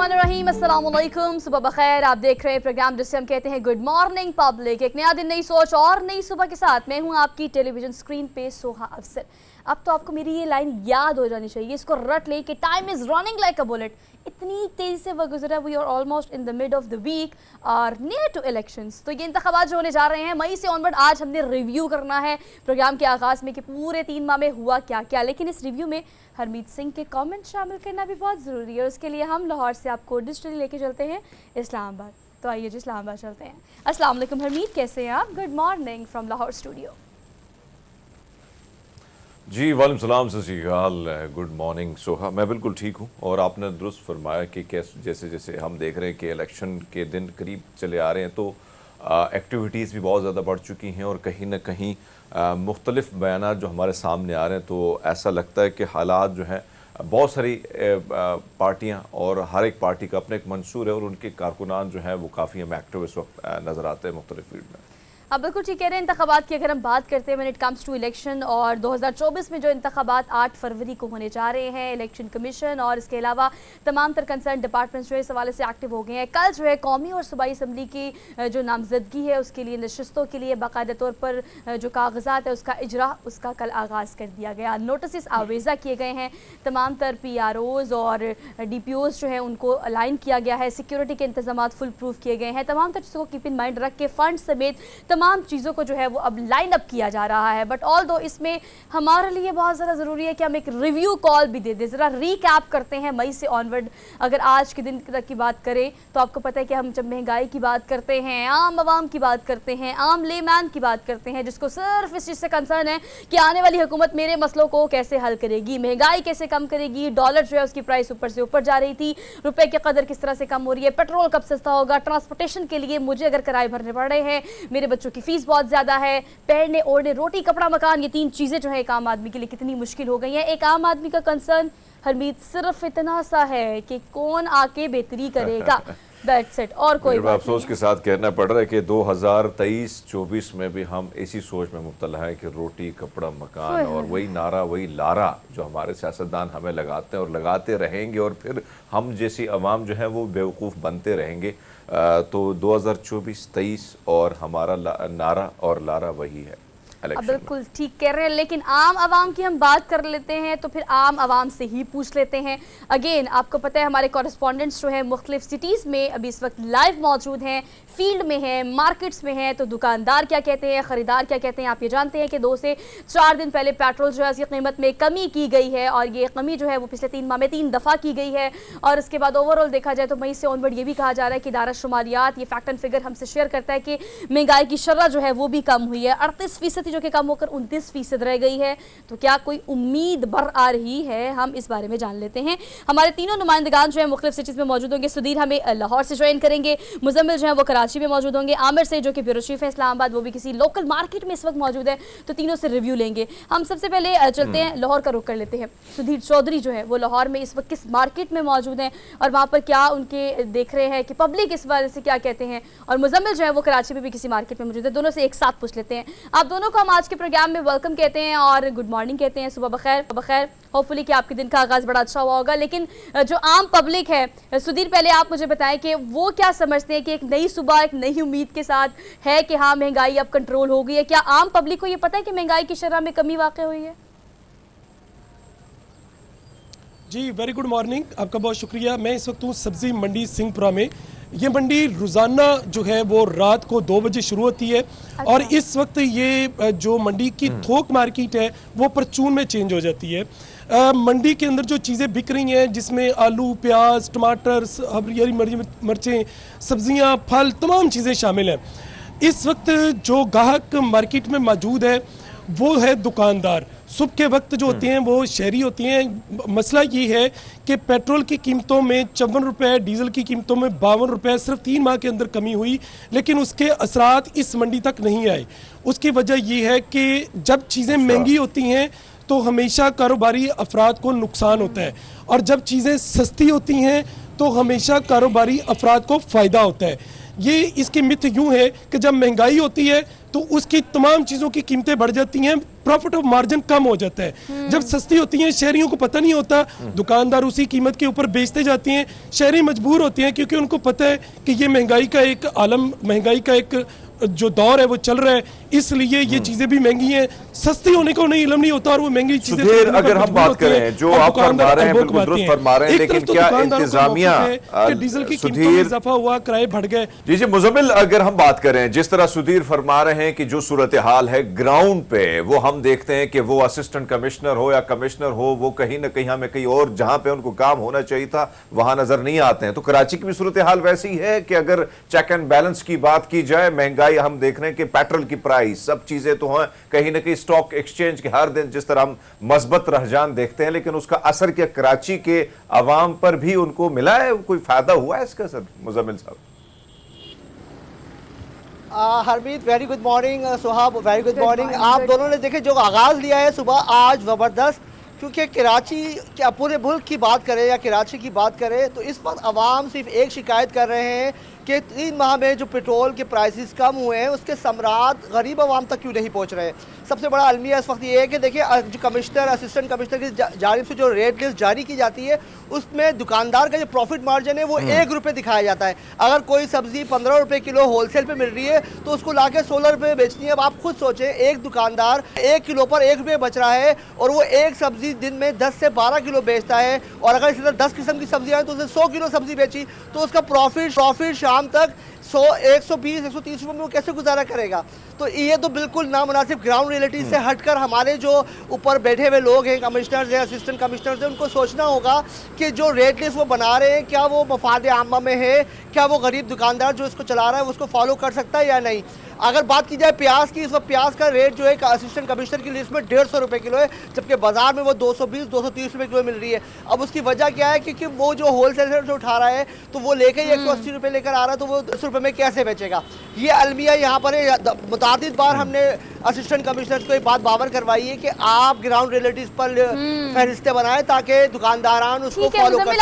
बिस्मिल्लाहिर्रहमानिर्रहीम, अस्सलाम वालेकुम, सुबह बखैर। आप देख रहे हैं प्रोग्राम जिसे हम कहते हैं गुड मॉर्निंग पब्लिक। एक नया दिन, नई सोच और नई सुबह के साथ मैं हूं आपकी टेलीविजन स्क्रीन पे सोहा अफसर। अब तो आपको मेरी ये लाइन याद हो जानी चाहिए, इसको रट ले कि time is running like a bullet. इतनी तेज़ी से वक्त गुजरा, we are almost in the mid of the week और नियर टू इलेक्शंस। तो ये इंतखाबात जो होने जा रहे हैं मई से ऑनवर्ड, आज हमने रिव्यू करना है प्रोग्राम के आगाज़ में कि पूरे 3 माह में हुआ क्या क्या। लेकिन इस रिव्यू में हरमीत सिंह के कमेंट शामिल करना भी बहुत ज़रूरी है। उसके लिए हम लाहौर से आपको डिजिटली लेके चलते हैं इस्लामाबाद। तो आइए जी इस्लामाबाद चलते हैं। अस्सलाम वालेकुम हरमीत, कैसे हैं आप? Good morning from Lahore studio. जी वालेकुम सलाम, सत श्री अकाल, गुड मॉर्निंग सोहा। मैं बिल्कुल ठीक हूँ और आपने दुरुस्त फरमाया कि जैसे जैसे हम देख रहे हैं कि इलेक्शन के दिन करीब चले आ रहे हैं तो एक्टिविटीज़ भी बहुत ज़्यादा बढ़ चुकी हैं और कहीं ना कहीं मुख्तलिफ बयानात जो हमारे सामने आ रहे हैं, तो ऐसा लगता है कि हालात जो हैं, बहुत सारी पार्टियां और हर एक पार्टी का अपना एक मंशूर है और उनके कारकुनान जो हैं वो काफ़ी हमें एक्टिव इस वक्त नज़र आते हैं मुख्तलिफ फील्ड में। आप बिल्कुल ठीक कह रहे हैं। इंतखाबात की अगर हम बात करते हैं when it comes to election, और 2024 में जो इंतखाबात 8 फरवरी को होने जा रहे हैं, इलेक्शन कमीशन और इसके अलावा तमाम तर कंसर्न डिपार्टमेंट्स जो है इस हवाले से एक्टिव हो गए हैं। कल जो है कौमी और सूबाई असम्बली की जो नामजदगी है उसके लिए नशस्तों के लिए बाकायदा तौर पर जो कागजात है उसका इजरा, उसका कल आगाज़ कर दिया गया। नोटिस आवेज़ा किए गए हैं, तमाम तर PROs और DPOs जो है उनको अलाइन किया गया है, सिक्योरिटी के इंतजाम फुल प्रूफ किए गए हैं। तमाम तर चीज़ों को कीप इन माइंड रख के फंड समेत तमाम चीज़ों को जो है वो अब लाइन अप किया जा रहा है। बट ऑल दो इसमें हमारे लिए बहुत ज़्यादा ज़रूरी है कि हम एक रिव्यू कॉल भी दे दें, ज़रा रीकैप करते हैं मई से ऑनवर्ड। अगर आज के दिन तक की बात करें तो आपको पता है कि हम जब महंगाई की बात करते हैं, आम आवाम की बात करते हैं, आम लेमैन की बात करते हैं, जिसको सिर्फ इस चीज़ से कंसर्न है कि आने वाली हुकूमत मेरे मसलों को कैसे हल करेगी, महंगाई कैसे कम करेगी, डॉलर जो है उसकी प्राइस ऊपर से ऊपर जा रही थी, रुपए की कदर किस तरह से कम हो रही है, पेट्रोल कब सस्ता होगा, ट्रांसपोर्टेशन के लिए मुझे अगर किराए भरने पड़ रहे हैं, मेरे बच्चों की फीस बहुत ज़्यादा है, पहनने ओढ़ने, रोटी कपड़ा मकान, ये 3 चीज़ें जो है एक आम आदमी के लिए कितनी मुश्किल हो गई हैं। एक आम आदमी का कंसर्न हरमीत सिर्फ इतना सा है कि कौन आके बेहतरी करेगा, दैट्स इट, और कोई बात अफसोस के साथ कहना पड़ रहा है कि 2023-24 में भी हम इसी सोच में मुब्तला है कि रोटी कपड़ा मकान, और वही नारा वही लारा जो हमारे सियासतदान हमें लगाते हैं और लगाते रहेंगे, और फिर हम जैसी अवाम जो है वो बेवकूफ़ बनते रहेंगे। तो 2024-23 और हमारा नारा और लारा वही है। अब बिल्कुल ठीक कह रहे हैं, लेकिन आम आवाम की हम बात कर लेते हैं तो फिर आम आवाम से ही पूछ लेते हैं। अगेन आपको पता है हमारे कॉरेस्पॉन्डेंट्स जो है मुख्तलिफ सिटीज़ में अभी इस वक्त लाइव मौजूद हैं, फील्ड में हैं, मार्केट्स में हैं। तो दुकानदार क्या कहते हैं, ख़रीदार क्या कहते हैं। आप ये जानते हैं कि 2 से 4 दिन पहले पेट्रोल जो है उसकी कीमत में कमी की गई है, और ये कमी जो है वो पिछले 3 माह में 3 दफ़ा की गई है। और उसके बाद ओवरऑल देखा जाए तो मई से ऑनवर्ड ये भी कहा जा रहा है कि इदारा शुमारियात ये फैक्ट एंड फिगर हमसे शेयर करता है कि महंगाई की शरह जो है वो भी कम हुई है, 38% जो कि कम होकर 29% रह गई है। तो क्या कोई उम्मीद बर आ रही है, हम इस बारे में जान लेते हैं। हमारे तीनों नुमाइंदगान जो है मुख्तलिफ सिटीज़ में मौजूद होंगे। सुधीर हमें लाहौर से ज्वाइन करेंगे, मुजम्मिल जो है वो कराची में मौजूद होंगे, आमिर से जो कि ब्यूरो चीफ है इस्लामाबाद, वो भी किसी लोकल मार्केट में इस वक्त मौजूद है। तो तीनों से रिव्यू लेंगे। हम सबसे पहले चलते हैं लाहौर का रुख कर लेते हैं। सुधीर चौधरी जो है वो लाहौर में इस वक्त किस मार्केट में मौजूद हैं और वहाँ पर क्या उनके देख रहे हैं कि पब्लिक इस बारे से क्या कहते हैं। और मुजम्मिल जो है वो कराची में भी किसी मार्केट में मौजूद है। दोनों से एक साथ पूछ लेते हैं। आप दोनों को हम आज के प्रोग्राम में वेलकम कहते हैं और गुड मॉर्निंग कहते हैं, सुबह बखैर बखैर। होपफुली कि आपके दिन का आगाज़ बड़ा अच्छा हुआ होगा। लेकिन जो आम पब्लिक है, सुधीर पहले आप मुझे बताएं कि वो क्या समझते हैं कि एक नई सुबह एक नई उम्मीद के साथ है कि हाँ महंगाई अब कंट्रोल हो गई है। क्या आम पब्लिक को ये पता है कि महंगाई की शरह में कमी वाक़ हुई है? जी वेरी गुड मॉर्निंग, आपका बहुत शुक्रिया। मैं इस वक्त हूँ सब्ज़ी मंडी सिंहपुरा में। ये मंडी रोज़ाना जो है वो रात को 2 बजे शुरू होती है। अच्छा। और इस वक्त ये जो मंडी की थोक मार्केट है वो परचून में चेंज हो जाती है। मंडी के अंदर जो चीज़ें बिक रही हैं जिसमें आलू, प्याज, टमाटर, हरी मिर्चें, सब्जियां, फल, तमाम चीज़ें शामिल हैं। इस वक्त जो ग्राहक मार्केट में मौजूद है वो है दुकानदार। सुबह के वक्त जो होते हैं वो शहरी होती हैं। मसला ये है कि पेट्रोल की कीमतों में 54 रुपये, डीजल की कीमतों में 52 रुपये सिर्फ 3 माह के अंदर कमी हुई, लेकिन उसके असरात इस मंडी तक नहीं आए। उसकी वजह ये है कि जब चीज़ें महंगी होती हैं तो हमेशा कारोबारी अफराद को नुकसान होता है, और जब चीज़ें सस्ती होती हैं तो हमेशा कारोबारी अफराद को फ़ायदा होता है। ये इसके मिथ यूं है कि जब महंगाई होती है तो उसकी तमाम चीज़ों की कीमतें बढ़ जाती हैं, प्रॉफिट ऑफ मार्जिन कम हो जाता है। जब सस्ती होती हैं शहरियों को पता नहीं होता, दुकानदार उसी कीमत के ऊपर बेचते जाते हैं, शहरी मजबूर होते हैं क्योंकि उनको पता है कि ये महंगाई का एक आलम, महंगाई का एक जो दौर है वो चल रहा है, इसलिए ये चीजें भी महंगी हैं। सस्ती होने को नहीं इल्म नहीं होता और वो महंगी चीजें सुधीर, अगर हम बात करें जो आप फरमा रहे हैं बिल्कुल दुरुस्त फरमा रहे हैं, लेकिन क्या इंतजामिया डीजल की कीमतों में इजाफा हुआ, किराए बढ़ गए। जी जी मुजम्मिल, अगर हम बात करें जिस तरह सुधीर फरमा रहे हैं कि जो सूरत हाल है ग्राउंड पे, वो हम देखते हैं कि वो असिस्टेंट कमिश्नर हो या कमिश्नर हो, वो कहीं ना कहीं हमें कहीं और जहां पे उनको काम होना चाहिए था वहां नजर नहीं आते हैं। तो कराची की भी सूरत हाल वैसी है कि अगर चेक एंड बैलेंस की बात की जाए, महंगाई हम देख रहे हैं कि पेट्रोल की प्राइस, सब चीजें तो हैं, कहीं ना कहीं स्टॉक एक्सचेंज के हर दिन जिस तरह हम मस्बत रुझान देखते हैं, लेकिन उसका असर क्या कराची के अवाम पर भी उनको मिला है? कोई फायदा हुआ है इसका सर मुजम्मिल साहब? Harmeet very good morning, Suhab very good morning. आप दोनों ने देखे जो आगाज़ लिया है सुबह आज ज़बरदस्त, क्योंकि कराची क्या पूरे मुल्क की बात करें या कराची की बात करें तो इस वक्त अवाम सिर्फ एक शिकायत कर रहे हैं कि 3 माह में जो पेट्रोल के प्राइसेस कम हुए हैं उसके समरात गरीब आवाम तक क्यों नहीं पहुंच रहे। सबसे बड़ा अलमिया इस वक्त ये है कि देखिए जो कमिश्नर, असिस्टेंट कमिश्नर की जानिब से जो रेट लिस्ट जारी की जाती है उसमें दुकानदार का जो प्रॉफिट मार्जिन है वो 1 रुपये दिखाया जाता है। अगर कोई सब्जी 15 रुपये किलो होलसेल पे मिल रही है तो उसको लाके 16 रुपये बेचनी है। अब आप खुद सोचें, एक दुकानदार 1 किलो पर 1 रुपये बच रहा है और वो एक सब्जी दिन में 10 से 12 किलो बेचता है, और अगर इसी तरह 10 किस्म की सब्जियाँ हैं तो उसने 100 किलो सब्जी बेची तो उसका प्रॉफिट शाम तक 100, 120, 130 रुपये में वो कैसे गुजारा करेगा। तो ये तो बिल्कुल नामुनासिब ग्राउंड रियलिटी से हटकर हमारे जो ऊपर बैठे हुए लोग हैं, कमिश्नर्स हैं, असिस्टेंट कमिश्नर्स हैं, उनको सोचना होगा कि जो रेट लिस्ट वो बना रहे हैं क्या वो मफाद आमा में है, क्या वो गरीब दुकानदार जो इसको चला रहा है उसको फॉलो कर सकता है या नहीं। अगर बात की जाए प्याज की, इस वक्त प्याज का रेट जो है असिस्टेंट कमिश्नर की लिस्ट में 150 रुपये किलो है, जबकि बाजार में वो 220, 230 रुपये किलो मिल रही है। अब उसकी वजह क्या है, क्योंकि वो जो होलसेलर जो उठा रहा है तो वो लेके 180 रुपये लेकर आ रहा है तो वो 10 रुपये में कैसे बेचेगा। ये अलमिया यहाँ पर मुतादिद बार हमने असिस्टेंट कमिश्नर को एक बात बावर करवाई है कि आप ग्राउंड रियलिटीज पर फहरिस्तें बनाएं ताकि दुकानदारान उसको फॉलो कर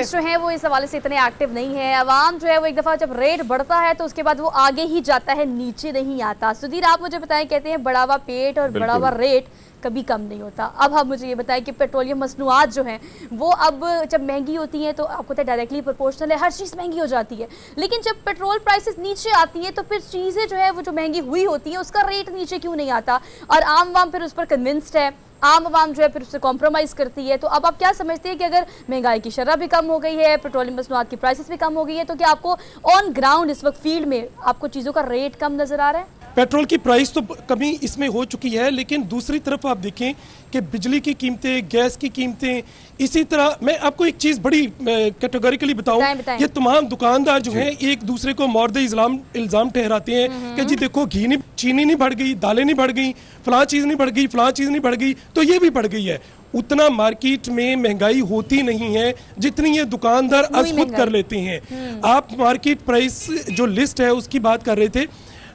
सकें। वो इस हवाले से इतने एक्टिव नहीं है। अवाम जो है वो एक दफा जब रेट बढ़ता है तो उसके बाद वो आगे ही जाता है, नीचे नहीं आता। सुधीर, आप मुझे बताएं, कहते हैं बड़ा हुआ पेट और बड़ा हुआ रेट कभी कम नहीं होता। अब आप मुझे ये बताएं कि पेट्रोलियम मसनूआत जो हैं वो अब जब महंगी होती हैं तो आपको तो डायरेक्टली प्रोपोर्शनल है, हर चीज़ महंगी हो जाती है, लेकिन जब पेट्रोल प्राइसेस नीचे आती है तो फिर चीज़ें जो है वो जो महंगी हुई होती है उसका रेट नीचे क्यों नहीं आता, और आम वाम फिर उस पर कन्विंस्ड है, आम आवाम जो है फिर उससे कॉम्प्रोमाइज़ करती है। तो अब आप क्या समझते हैं कि अगर महंगाई की शरह भी कम हो गई है, पेट्रोलियम मसनूआत की प्राइसेस भी कम हो गई है, तो क्या आपको ऑन ग्राउंड इस वक्त फील्ड में आपको चीज़ों का रेट कम नज़र आ रहा है? पेट्रोल की प्राइस तो कमी इसमें हो चुकी है, लेकिन दूसरी तरफ आप देखें कि बिजली की कीमतें, गैस की कीमतें, इसी तरह मैं आपको एक चीज़ बड़ी कैटेगोरिकली बताऊं, ये तमाम दुकानदार जो हैं एक दूसरे को मौर्द इल्ज़ाम ठहराते हैं कि जी देखो घी नहीं, चीनी नहीं बढ़ गई, दालें नहीं बढ़ गई, फलां चीज़ नहीं बढ़ गई, फलां चीज़ नहीं बढ़ गई, तो ये भी बढ़ गई है। उतना मार्केट में महंगाई होती नहीं है जितनी ये दुकानदार आज खुद कर लेते हैं। आप मार्केट प्राइस जो लिस्ट है उसकी बात कर रहे थे,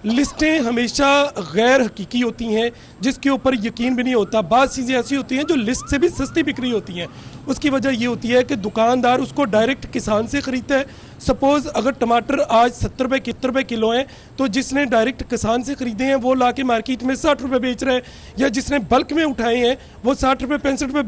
लिस्टें हमेशा गैर हकीकी होती हैं जिसके ऊपर यकीन भी नहीं होता। बात चीज़ें ऐसी होती हैं जो लिस्ट से भी सस्ती बिक रही होती हैं। उसकी वजह ये होती है कि दुकानदार उसको डायरेक्ट किसान से ख़रीदता है। सपोज़ अगर टमाटर आज 70 रुपये 71 रुपये किलो हैं तो जिसने डायरेक्ट किसान से ख़रीदे हैं वो लाके मार्केट में 60 रुपये बेच रहा है, या जिसने बल्क में उठाए हैं वो 60 रुपये 65 रुपये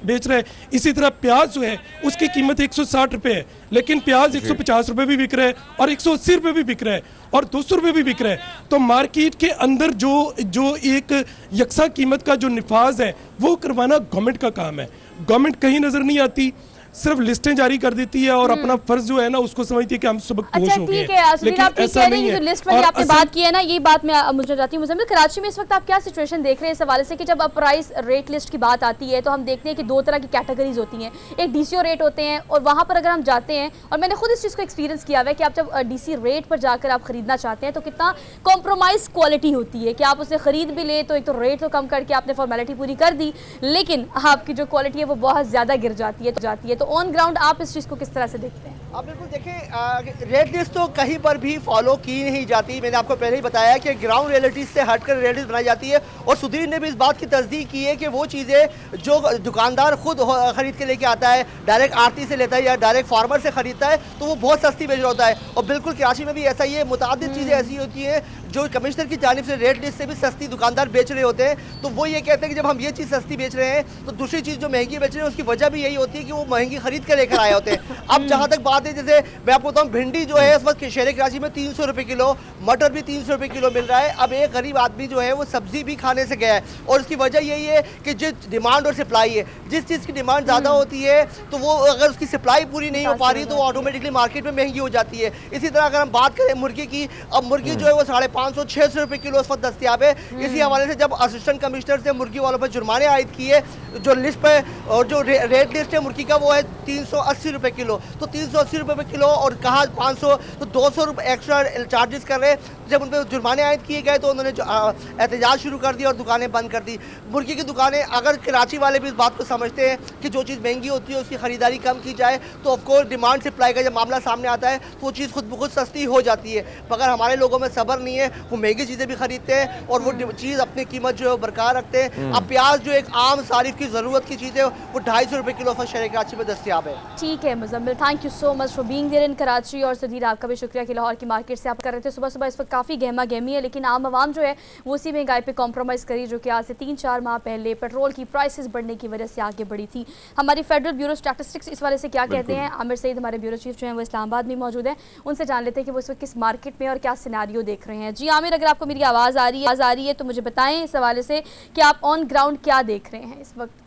बेच रहा है। इसी तरह प्याज जो है उसकी कीमत 160 रुपये है, लेकिन प्याज 150 रुपये भी बिक रहा है और 180 रुपये भी बिक रहा है और 200 रुपये भी बिक रहा है। तो मार्केट के अंदर जो एक यकसा कीमत का जो निफाज है वो करवाना गवर्नमेंट का काम है। गवर्नमेंट कहीं नज़र नहीं आती, सिर्फ लिस्टें जारी कर देती है और अपना फर्ज जो है ना उसको समझती है कि हम सबक अच्छा ठीक है, लेकिन ऐसा नहीं है। जो लिस्ट वाली आपने बात की है ना, ये बात मैं मुझे जाती हूँ मुजम्मिल, कराची में इस वक्त आप क्या सिचुएशन देख रहे हैं इस हवाले से कि जब अब प्राइस रेट लिस्ट की बात आती है तो हम देखते हैं कि 2 तरह की कैटेगरीज होती हैं, एक डीसीओ रेट होते हैं और वहाँ पर अगर हम जाते हैं, और मैंने खुद इस चीज़ को एक्सपीरियंस किया हुआ है कि आप जब डीसी रेट पर जाकर आप खरीदना चाहते हैं तो कितना कॉम्प्रोमाइज़ क्वालिटी होती है कि आप उसे खरीद भी ले तो एक तो रेट तो कम करके आपने फॉर्मेलिटी पूरी कर दी, लेकिन आपकी जो क्वालिटी है वो बहुत ज़्यादा गिर जाती है। तो ऑन ग्राउंड आप इस चीज़ को किस तरह से देखते हैं? आप बिल्कुल देखें, रेड लिस्ट तो कहीं पर भी फॉलो की नहीं जाती। मैंने आपको पहले ही बताया कि ग्राउंड रियलिटीज से हटकर रेड लिस्ट बनाई जाती है, और सुधीर ने भी इस बात की तस्दीक की है कि वो चीज़ें जो दुकानदार खुद खरीद के लेके आता है, डायरेक्ट आड़ती से लेता है या डायरेक्ट फार्मर से खरीदता है, तो वो बहुत सस्ती बेच रहा होता है। और बिल्कुल कराची में भी ऐसा ही है, मुतादिद चीज़ें ऐसी होती हैं जो कमिश्नर की जानिब से रेड लिस्ट से भी सस्ती दुकानदार बेच रहे होते हैं। तो वो ये कहते हैं कि जब हम ये चीज़ सस्ती बेच रहे हैं तो दूसरी चीज़ जो महंगी बेच रहे हैं उसकी वजह भी यही होती है कि वो महंगी खरीद के लेकर आए होते हैं। अब जहाँ तक बात है, जैसे मैं आपको बताऊँ, भिंडी जो है इस वक्त शहर कराची में 300 रुपये किलो, मटर भी 300 रुपये किलो मिल रहा है। अब एक गरीब आदमी जो है वो सब्जी भी खाने से गया है, और उसकी वजह यही है कि जिस डिमांड और सप्लाई है, जिस चीज़ की डिमांड ज़्यादा होती है तो वो अगर उसकी सप्लाई पूरी नहीं हो पा रही तो वो ऑटोमेटिकली मार्केट में महंगी हो जाती है। इसी तरह अगर हम बात करें मुर्गी की, अब मुर्गी जो है वो 550-600 रुपये किलो इस वक्त दस्तियाब है। इसी हवाले से जब असिस्टेंट कमिश्नर से मुर्गी वालों पर जुर्माने आयद किए, जो लिस्ट पे और जो रेट लिस्ट है मुर्गी का वो है 380 रुपये किलो, तो 380 रुपये किलो और कहा 500, तो 200 रुपये एक्स्ट्रा चार्जेस कर रहे। जब उन पर जुर्माने आयद किए गए तो उन्होंने एहतजाज शुरू कर दिया और दुकानें बंद कर दी। मुर्गी की दुकानें, अगर कराची वाले भी इस बात को समझते हैं कि जो चीज़ महंगी होती है उसकी ख़रीदारी कम की जाए, तो ऑफकोर्स डिमांड सप्लाई का जब मामला सामने आता है तो वो चीज़ खुद ब खुद सस्ती हो जाती है। मगर हमारे लोगों में सब्र नहीं है, वो महंगी चीज़ें भी खरीदते हैं और वो चीज़ अपनी कीमत जो है बरकरार रखते हैं। अब प्याज जो एक आम सारिफ की ज़रूरत की चीज़ है वो 250 रुपये किलो शहर कराची में दस्तियाब है। ठीक है Muzammil, thank you so much for being there in Karachi. और सुधीर आपका भी शुक्रिया कि लाहौर की मार्केट से आप कर रहे थे सुबह सुबह। इस वक्त काफ़ी गहमा गहमी है, लेकिन आम आवाम जो है वो उसी महंगाई पे कॉम्प्रोमाइज़ करी जो कि आज से 3-4 माह पहले पेट्रोल की प्राइसेस बढ़ने की वजह से आगे बढ़ी थी। हमारी फेडरल ब्यूरो स्टैटिस्टिक्स इस वाले से क्या कहते हैं, आमिर सईद हमारे ब्यूरो चीफ जो हैं वो इस्लामाबाद में मौजूद हैं, उनसे जान लेते हैं कि वो इस वक्त किस मार्केट में और क्या सिनेरियो देख रहे हैं। जी आमिर, अगर आपको मेरी आवाज़ आ रही है तो मुझे बताएं इस हवाले से कि आप ऑन ग्राउंड क्या देख रहे हैं इस वक्त।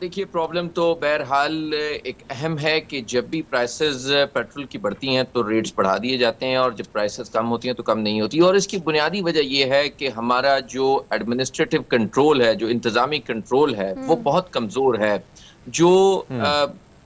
देखिए, प्रॉब्लम तो बहरहाल एक अहम है कि जब भी प्राइसेस पेट्रोल की बढ़ती हैं तो रेट्स बढ़ा दिए जाते हैं, और जब प्राइसेस कम होती हैं तो कम नहीं होती। और इसकी बुनियादी वजह यह है कि हमारा जो एडमिनिस्ट्रेटिव कंट्रोल है, जो इंतज़ामी कंट्रोल है, वो बहुत कमज़ोर है। जो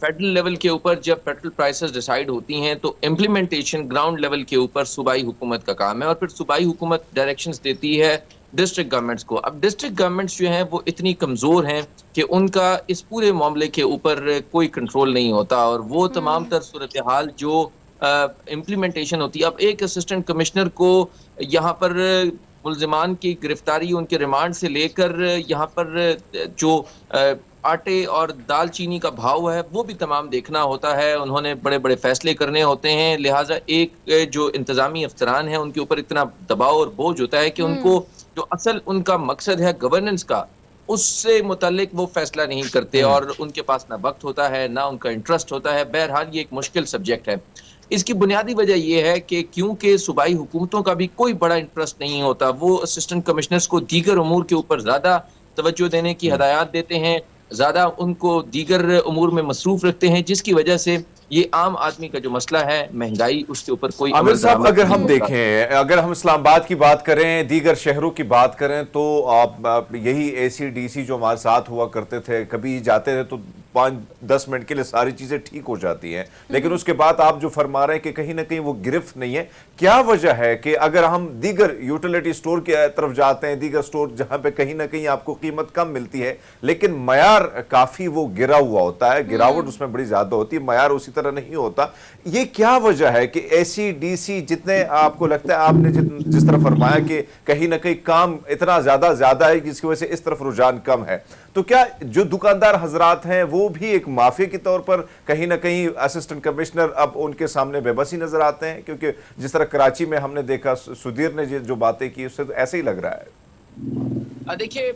फेडरल लेवल के ऊपर जब पेट्रोल प्राइसेस डिसाइड होती हैं तो इम्प्लीमेंटेशन ग्राउंड लेवल के ऊपर सूबाई हुकूमत का काम है, और फिर सूबाई हुकूमत डायरेक्शंस देती है डिस्ट्रिक्ट गवर्नमेंट्स को। अब डिस्ट्रिक्ट गवर्नमेंट्स जो हैं वो इतनी कमज़ोर हैं कि उनका इस पूरे मामले के ऊपर कोई कंट्रोल नहीं होता, और वो तमाम तर सूरत हाल जो इम्प्लीमेंटेशन होती है। अब एक असिस्टेंट कमिश्नर को यहाँ पर मुल्ज़िमान की गिरफ्तारी, उनके रिमांड से लेकर यहाँ पर जो आटे और दाल चीनी का भाव है वो भी तमाम देखना होता है। उन्होंने बड़े बड़े फैसले करने होते हैं, लिहाजा एक जो इंतज़ामी अफसरान है उनके ऊपर इतना दबाव और बोझ होता है कि उनको जो असल उनका मकसद है गवर्नेंस का, उससे मुतालिक वो फैसला नहीं करते, और उनके पास ना वक्त होता है ना उनका इंटरेस्ट होता है। बहरहाल ये एक मुश्किल सब्जेक्ट है। इसकी बुनियादी वजह यह है कि क्योंकि सूबाई हुकूमतों का भी कोई बड़ा इंटरेस्ट नहीं होता, वो असिस्टेंट कमिश्नर्स को दीगर उमूर के ऊपर ज़्यादा तवज्जो देने की हदायत देते हैं, ज़्यादा उनको दीगर उमूर में मसरूफ रखते हैं, जिसकी वजह से ये आम आदमी का जो मसला है महंगाई, उसके ऊपर कोई आमिर साहब, अगर हम देखें, अगर हम इस्लामाबाद की बात करें, दीगर शहरों की बात करें, तो आप यही ACDC जो हमारे साथ हुआ करते थे, कभी जाते थे तो 5-10 मिनट के लिए सारी चीजें ठीक हो जाती हैं, लेकिन उसके बाद आप जो फरमा रहे हैं कि कहीं ना कहीं वो गिरफ्त नहीं है। क्या वजह है कि अगर हम दीगर यूटिलिटी स्टोर की तरफ जाते हैं, दीगर स्टोर जहां पे कहीं ना कहीं आपको कीमत कम मिलती है लेकिन मयार काफी वो गिरा हुआ होता है, गिरावट उसमें बड़ी ज्यादा होती है, मयार उसी तरह नहीं होता, ये क्या वजह है कि ACDC जितने आपको लगता है, आपने जिस तरह फरमाया कि कहीं ना कहीं काम इतना ज्यादा है जिसकी वजह से इस तरफ रुझान कम है, तो क्या जो दुकानदार हजरात हैं वो भी एक माफिया के तौर पर कहीं ना कहीं असिस्टेंट कमिश्नर अब उनके सामने बेबसी नजर आते हैं? क्योंकि जिस तरह कराची में हमने देखा, सुधीर ने जो बातें की, उससे तो ऐसे ही लग रहा है। देखिए,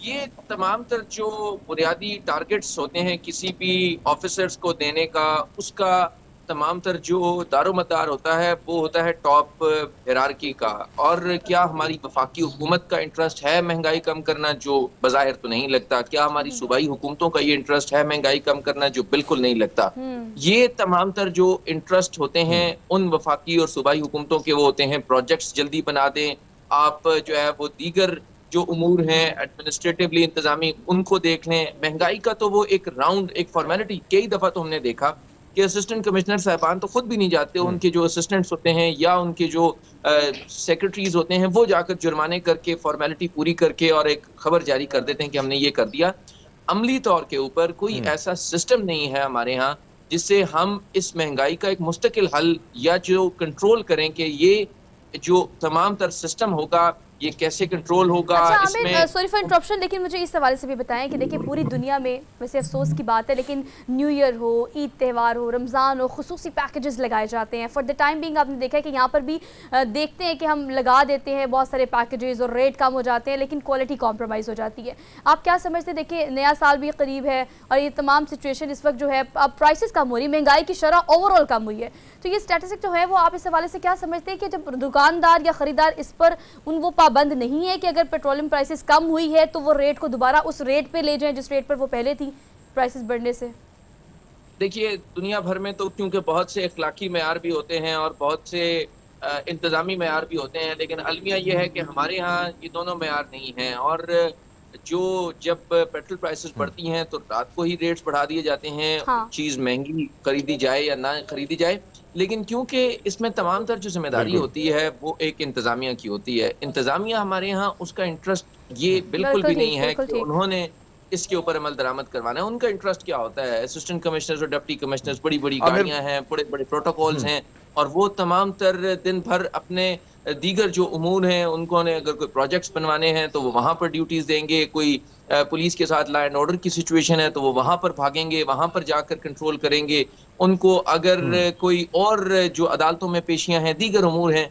ये तमाम तर जो बुनियादी टारगेट्स होते हैं किसी भी ऑफिसर्स को देने का, उसका तमाम तर जो दारोमदार होता है वो होता है टॉप हिरार्की का। और क्या हमारी वफाकी हुकूमत का इंटरेस्ट है महंगाई कम करना, जो बज़ाहिर तो नहीं लगता? क्या हमारी सूबाई हुकूमतों का ये इंटरेस्ट है महंगाई कम करना, जो बिल्कुल नहीं लगता? ये तमाम तर जो इंटरेस्ट होते हैं उन वफाकी और सूबाई हुकूमतों के वो होते हैं प्रोजेक्ट्स जल्दी बना दें, आप जो है वो दीगर जो उमूर हैं एडमिनिस्ट्रेटिवली इंतजामी उनको देख लें। महंगाई का तो वो एक राउंड, एक फॉर्मेलिटी, कई दफ़ा तो हमने देखा कि असिस्टेंट कमिश्नर साहबान तो खुद भी नहीं जाते, उनके जो असिस्टेंट्स होते हैं या उनके जो सेक्रेटरीज होते हैं वो जाकर जुर्माने करके फॉर्मेलिटी पूरी करके और एक खबर जारी कर देते हैं कि हमने ये कर दिया। अमली तौर के ऊपर कोई ऐसा सिस्टम नहीं है हमारे यहाँ जिससे हम इस महंगाई का एक मुस्तकिल हल या जो कंट्रोल करें कि ये जो तमाम तर सिस्टम होगा ये कैसे कंट्रोल होगा। अच्छा इसमें आमिर, सॉरी फॉर इंटरप्शन, लेकिन मुझे इस हवाले से भी बताएं कि देखिए पूरी दुनिया में वैसे अफसोस की बात है लेकिन न्यू ईयर हो, ईद त्यौहार हो, रमज़ान हो, खुसूसी पैकेजेस लगाए जाते हैं। फॉर द टाइम बिंग आपने देखा है कि यहाँ पर भी देखते हैं कि हम लगा देते हैं बहुत सारे पैकेजेस और रेट कम हो जाते हैं लेकिन क्वालिटी कॉम्प्रोमाइज़ हो जाती है। आप क्या समझते हैं, देखिए नया साल भी करीब है और ये तमाम सिचुएशन इस वक्त जो है अब प्राइसेस कम हो रही, महंगाई की शरह ओवरऑल कम हुई है, तो ये स्टैटिस्टिक जो है वो आप इस हवाले से क्या समझते हैं कि जब दुकानदार या ख़रीदार इस पर वो पाबंद नहीं है कि अगर पेट्रोलियम प्राइसेस कम हुई है तो वो रेट को दोबारा उस रेट पे ले जाएं जिस रेट पर वो पहले थी प्राइसेस बढ़ने से? देखिए दुनिया भर में तो क्योंकि बहुत से अखलाकी मेयार भी होते हैं और बहुत से इंतज़ामी मेयार भी होते हैं, लेकिन अलमिया ये है कि हमारे यहाँ ये दोनों मेयार नहीं हैं। और जो जब पेट्रोल प्राइसेस बढ़ती हैं तो रात को ही रेट्स बढ़ा दिए जाते हैं, हाँ। चीज़ महंगी खरीदी जाए या ना खरीदी जाए। लेकिन क्योंकि इसमें तमाम तर जो जिम्मेदारी होती है वो एक इंतज़ामिया की होती है, इंतज़ामिया हमारे यहाँ उसका इंटरेस्ट ये बिल्कुल भी नहीं है कि उन्होंने इसके ऊपर अमल दरामद करवाना है। उनका इंटरेस्ट क्या होता है, असिस्टेंट कमिश्नर्स और डिप्टी कमिश्नर्स, बड़ी बड़ी गाड़ियां हैं, बड़े बड़े प्रोटोकॉल्स हैं और वो तमाम तर दिन भर अपने दीगर जो उमूर हैं उनको ने अगर कोई प्रोजेक्ट्स बनवाने हैं तो वो वहाँ पर ड्यूटीज देंगे, कोई पुलिस के साथ लॉ एंड ऑर्डर की सिचुएशन है तो वो वहाँ पर भागेंगे, वहाँ पर जाकर कंट्रोल करेंगे। उनको अगर कोई और जो अदालतों में पेशियां हैं, दीगर उमूर हैं,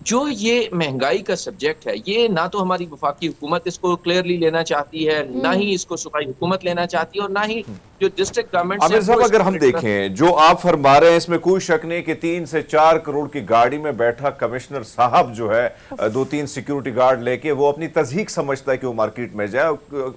जो ये महंगाई का सब्जेक्ट है ये ना तो हमारी वफाकी हुकूमत इसको क्लियरली लेना चाहती है, ना ही इसको सूबाई हुकूमत लेना चाहती है और ना ही जो डिस्ट्रिक्ट गवर्नमेंट। आमिर साहब अगर हम देखें जो आप फरमा रहे हैं इसमें कोई शक नहीं कि 3 से 4 करोड़ की गाड़ी में बैठा कमिश्नर साहब जो है 2-3 सिक्योरिटी गार्ड लेके वो अपनी तज़हीक समझता है कि वो मार्केट में जाए,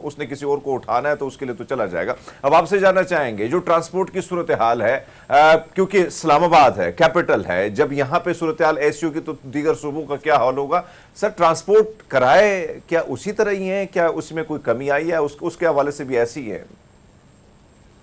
उसने किसी और को उठाना है तो उसके लिए तो चला जाएगा। अब आपसे जानना चाहेंगे जो ट्रांसपोर्ट की सूरत हाल है, क्योंकि इस्लामाबाद है, कैपिटल है, जब यहाँ पे सूरत हाल ऐसी होगी तो दीगर सूबों का क्या हाल होगा? सर ट्रांसपोर्ट किराए क्या उसी तरह ही हैं, क्या उसमें कोई कमी आई है? उसके हवाले से भी ऐसी है?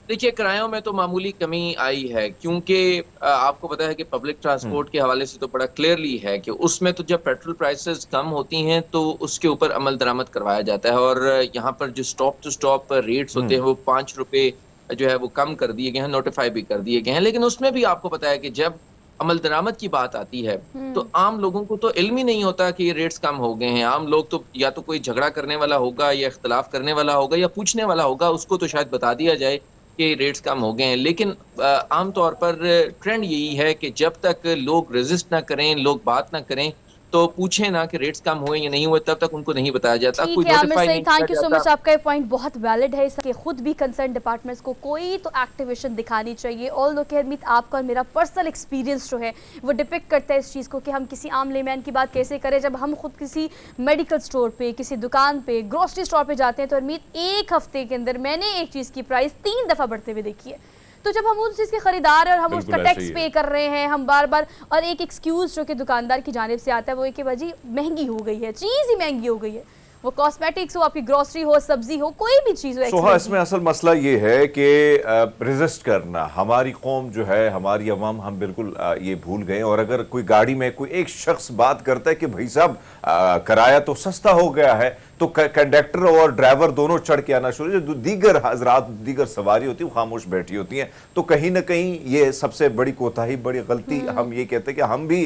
देखिए किरायों में तो मामूली कमी आई है क्योंकि आपको पता है कि पब्लिक ट्रांसपोर्ट के हवाले से तो बड़ा क्लियरली है कि उसमें तो जब पेट्रोल प्राइसेस कम होती हैं तो उसके ऊपर अमल दरामद करवाया जाता है और यहाँ पर जो स्टॉप टू स्टॉप रेट्स होते हैं वो 5 रुपए जो है वो कम कर दिए गए हैं, नोटिफाई भी कर दिए गए हैं। लेकिन उसमें भी आपको पता है कि जब अमल दरामद की बात आती है तो आम लोगों को तो इल्म ही नहीं होता कि ये रेट्स कम हो गए हैं। आम लोग तो या तो कोई झगड़ा करने वाला होगा या इख्तलाफ करने वाला होगा या पूछने वाला होगा, उसको तो शायद बता दिया जाए कि रेट्स कम हो गए हैं। लेकिन आमतौर पर ट्रेंड यही है कि जब तक लोग रेजिस्ट ना करें, लोग बात ना करें, तो पूछें ना कि रेट्स कम हुए या नहीं हुए, तब तक उनको नहीं बताया जाता। ठीक है Aamir Saeed, thank you so much, आपका ये पॉइंट बहुत वैलिड है। इसके खुद भी कंसर्न डिपार्टमेंट्स को कोई तो एक्टिवेशन दिखानी चाहिए। ऑल दो हरमीत आपका और मेरा पर्सनल एक्सपीरियंस जो है वो डिपिक्ट करता है इस चीज़ को कि हम किसी आम लेमैन की बात कैसे करें जब हम खुद किसी मेडिकल स्टोर पे, किसी दुकान पे, ग्रोसरी स्टोर पे जाते हैं तो हरमीत एक हफ्ते के अंदर मैंने एक चीज़ की प्राइस 3 दफ़ा बढ़ते हुए देखी है। तो जब हम उस चीज़ के खरीदार और हम उसका टैक्स पे कर रहे हैं, हम बार बार, और एक एक्सक्यूज़ जो कि दुकानदार की जानिब से आता है वो है कि भाजी महंगी हो गई है, चीज़ ही महंगी हो गई है, वो कॉस्मेटिक्स हो, आपकी ग्रोसरी हो, सब्जी हो, कोई भी चीज़ हो। सोहा इसमें असल मसला ये है कि रेजिस्ट करना, हमारी कौम जो है, हमारी अवाम, हम बिल्कुल ये भूल गए। और अगर कोई गाड़ी में कोई एक शख्स बात करता है कि भाई साहब किराया तो सस्ता हो गया है, तो कंडक्टर और ड्राइवर दोनों चढ़ के आना शुरू, जो दीगर हजरात, दीगर सवारी होती है वो खामोश बैठी होती हैं। तो कहीं ना कहीं ये सबसे बड़ी कोताही, बड़ी गलती, हम ये कहते हैं कि हम भी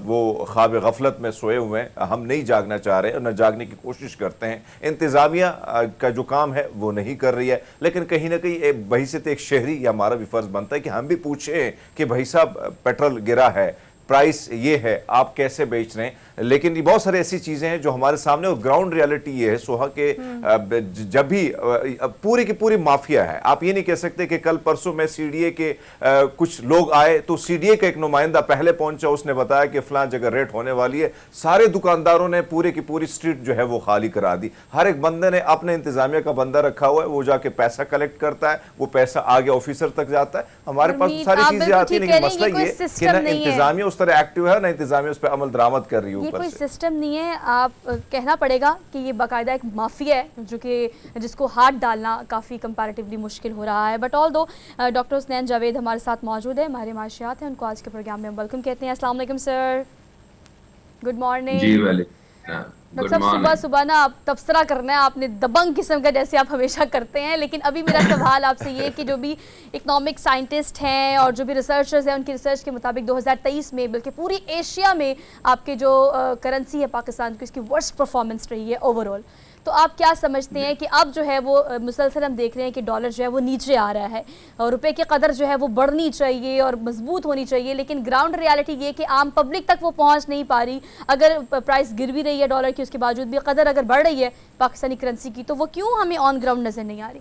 वो ख्वाब गफलत में सोए हुए हैं, हम नहीं जागना चाह रहे और न जागने की कोशिश करते हैं। इंतज़ामिया का जो काम है वो नहीं कर रही है, लेकिन कहीं ना कहीं बहैसियत एक शहरी या हमारा भी फर्ज बनता है कि हम भी पूछें कि भाई साहब पेट्रोल गिरा है, प्राइस ये है, आप कैसे बेच रहे हैं। लेकिन ये बहुत सारी ऐसी चीजें हैं जो हमारे सामने, और ग्राउंड रियलिटी ये है सोहा के जब भी पूरी की पूरी माफिया है। आप ये नहीं कह सकते कि कल परसों में सीडीए के कुछ लोग आए तो सीडीए का एक नुमाइंदा पहले पहुंचा, उसने बताया कि फलां जगह रेट होने वाली है, सारे दुकानदारों ने पूरी की पूरी स्ट्रीट जो है वो खाली करा दी। हर एक बंदे ने अपने इंतजामिया का बंदा रखा हुआ है, वो जाके पैसा कलेक्ट करता है, वो पैसा आगे ऑफिसर तक जाता है। हमारे पास सारी चीजें आती है, लेकिन मसला ये कि ना इंतजामिया उस तरह एक्टिव है, ना इंतजामिया उस पर अमल दरामद कर रही है। ये कोई सिस्टम नहीं है, आप कहना पड़ेगा कि ये बाकायदा एक माफिया है जो कि जिसको हाथ डालना काफ़ी कंपैरेटिवली मुश्किल हो रहा है। बट ऑल दो डॉक्टर हुसनैन जावेद हमारे साथ मौजूद है, हमारे माशियात हैं, उनको आज के प्रोग्राम में वेलकम कहते हैं। अस्सलाम वालेकुम सर, गुड मॉर्निंग। जी वालेकुम। डॉक्टर साहब, सुबह सुबह ना आप तबसरा करना है आपने, दबंग किस्म का, जैसे आप हमेशा करते हैं। लेकिन अभी मेरा सवाल आपसे ये कि जो भी इकोनॉमिक साइंटिस्ट हैं और जो भी रिसर्चर्स हैं, उनकी रिसर्च के मुताबिक 2023 में बल्कि पूरी एशिया में आपके जो करेंसी है पाकिस्तान की, उसकी वर्स्ट परफॉर्मेंस रही है ओवरऑल। तो आप क्या समझते हैं कि अब जो है वो मुसलसल हम देख रहे हैं कि डॉलर जो है वो नीचे आ रहा है और रुपए की कदर जो है वो बढ़नी चाहिए और मजबूत होनी चाहिए, लेकिन ग्राउंड रियलिटी ये कि आम पब्लिक तक वो पहुंच नहीं पा रही। अगर प्राइस गिर भी रही है डॉलर की, उसके बावजूद भी कदर अगर बढ़ रही है पाकिस्तानी करेंसी की, तो वो क्यों हमें ऑन ग्राउंड नजर नहीं आ रही?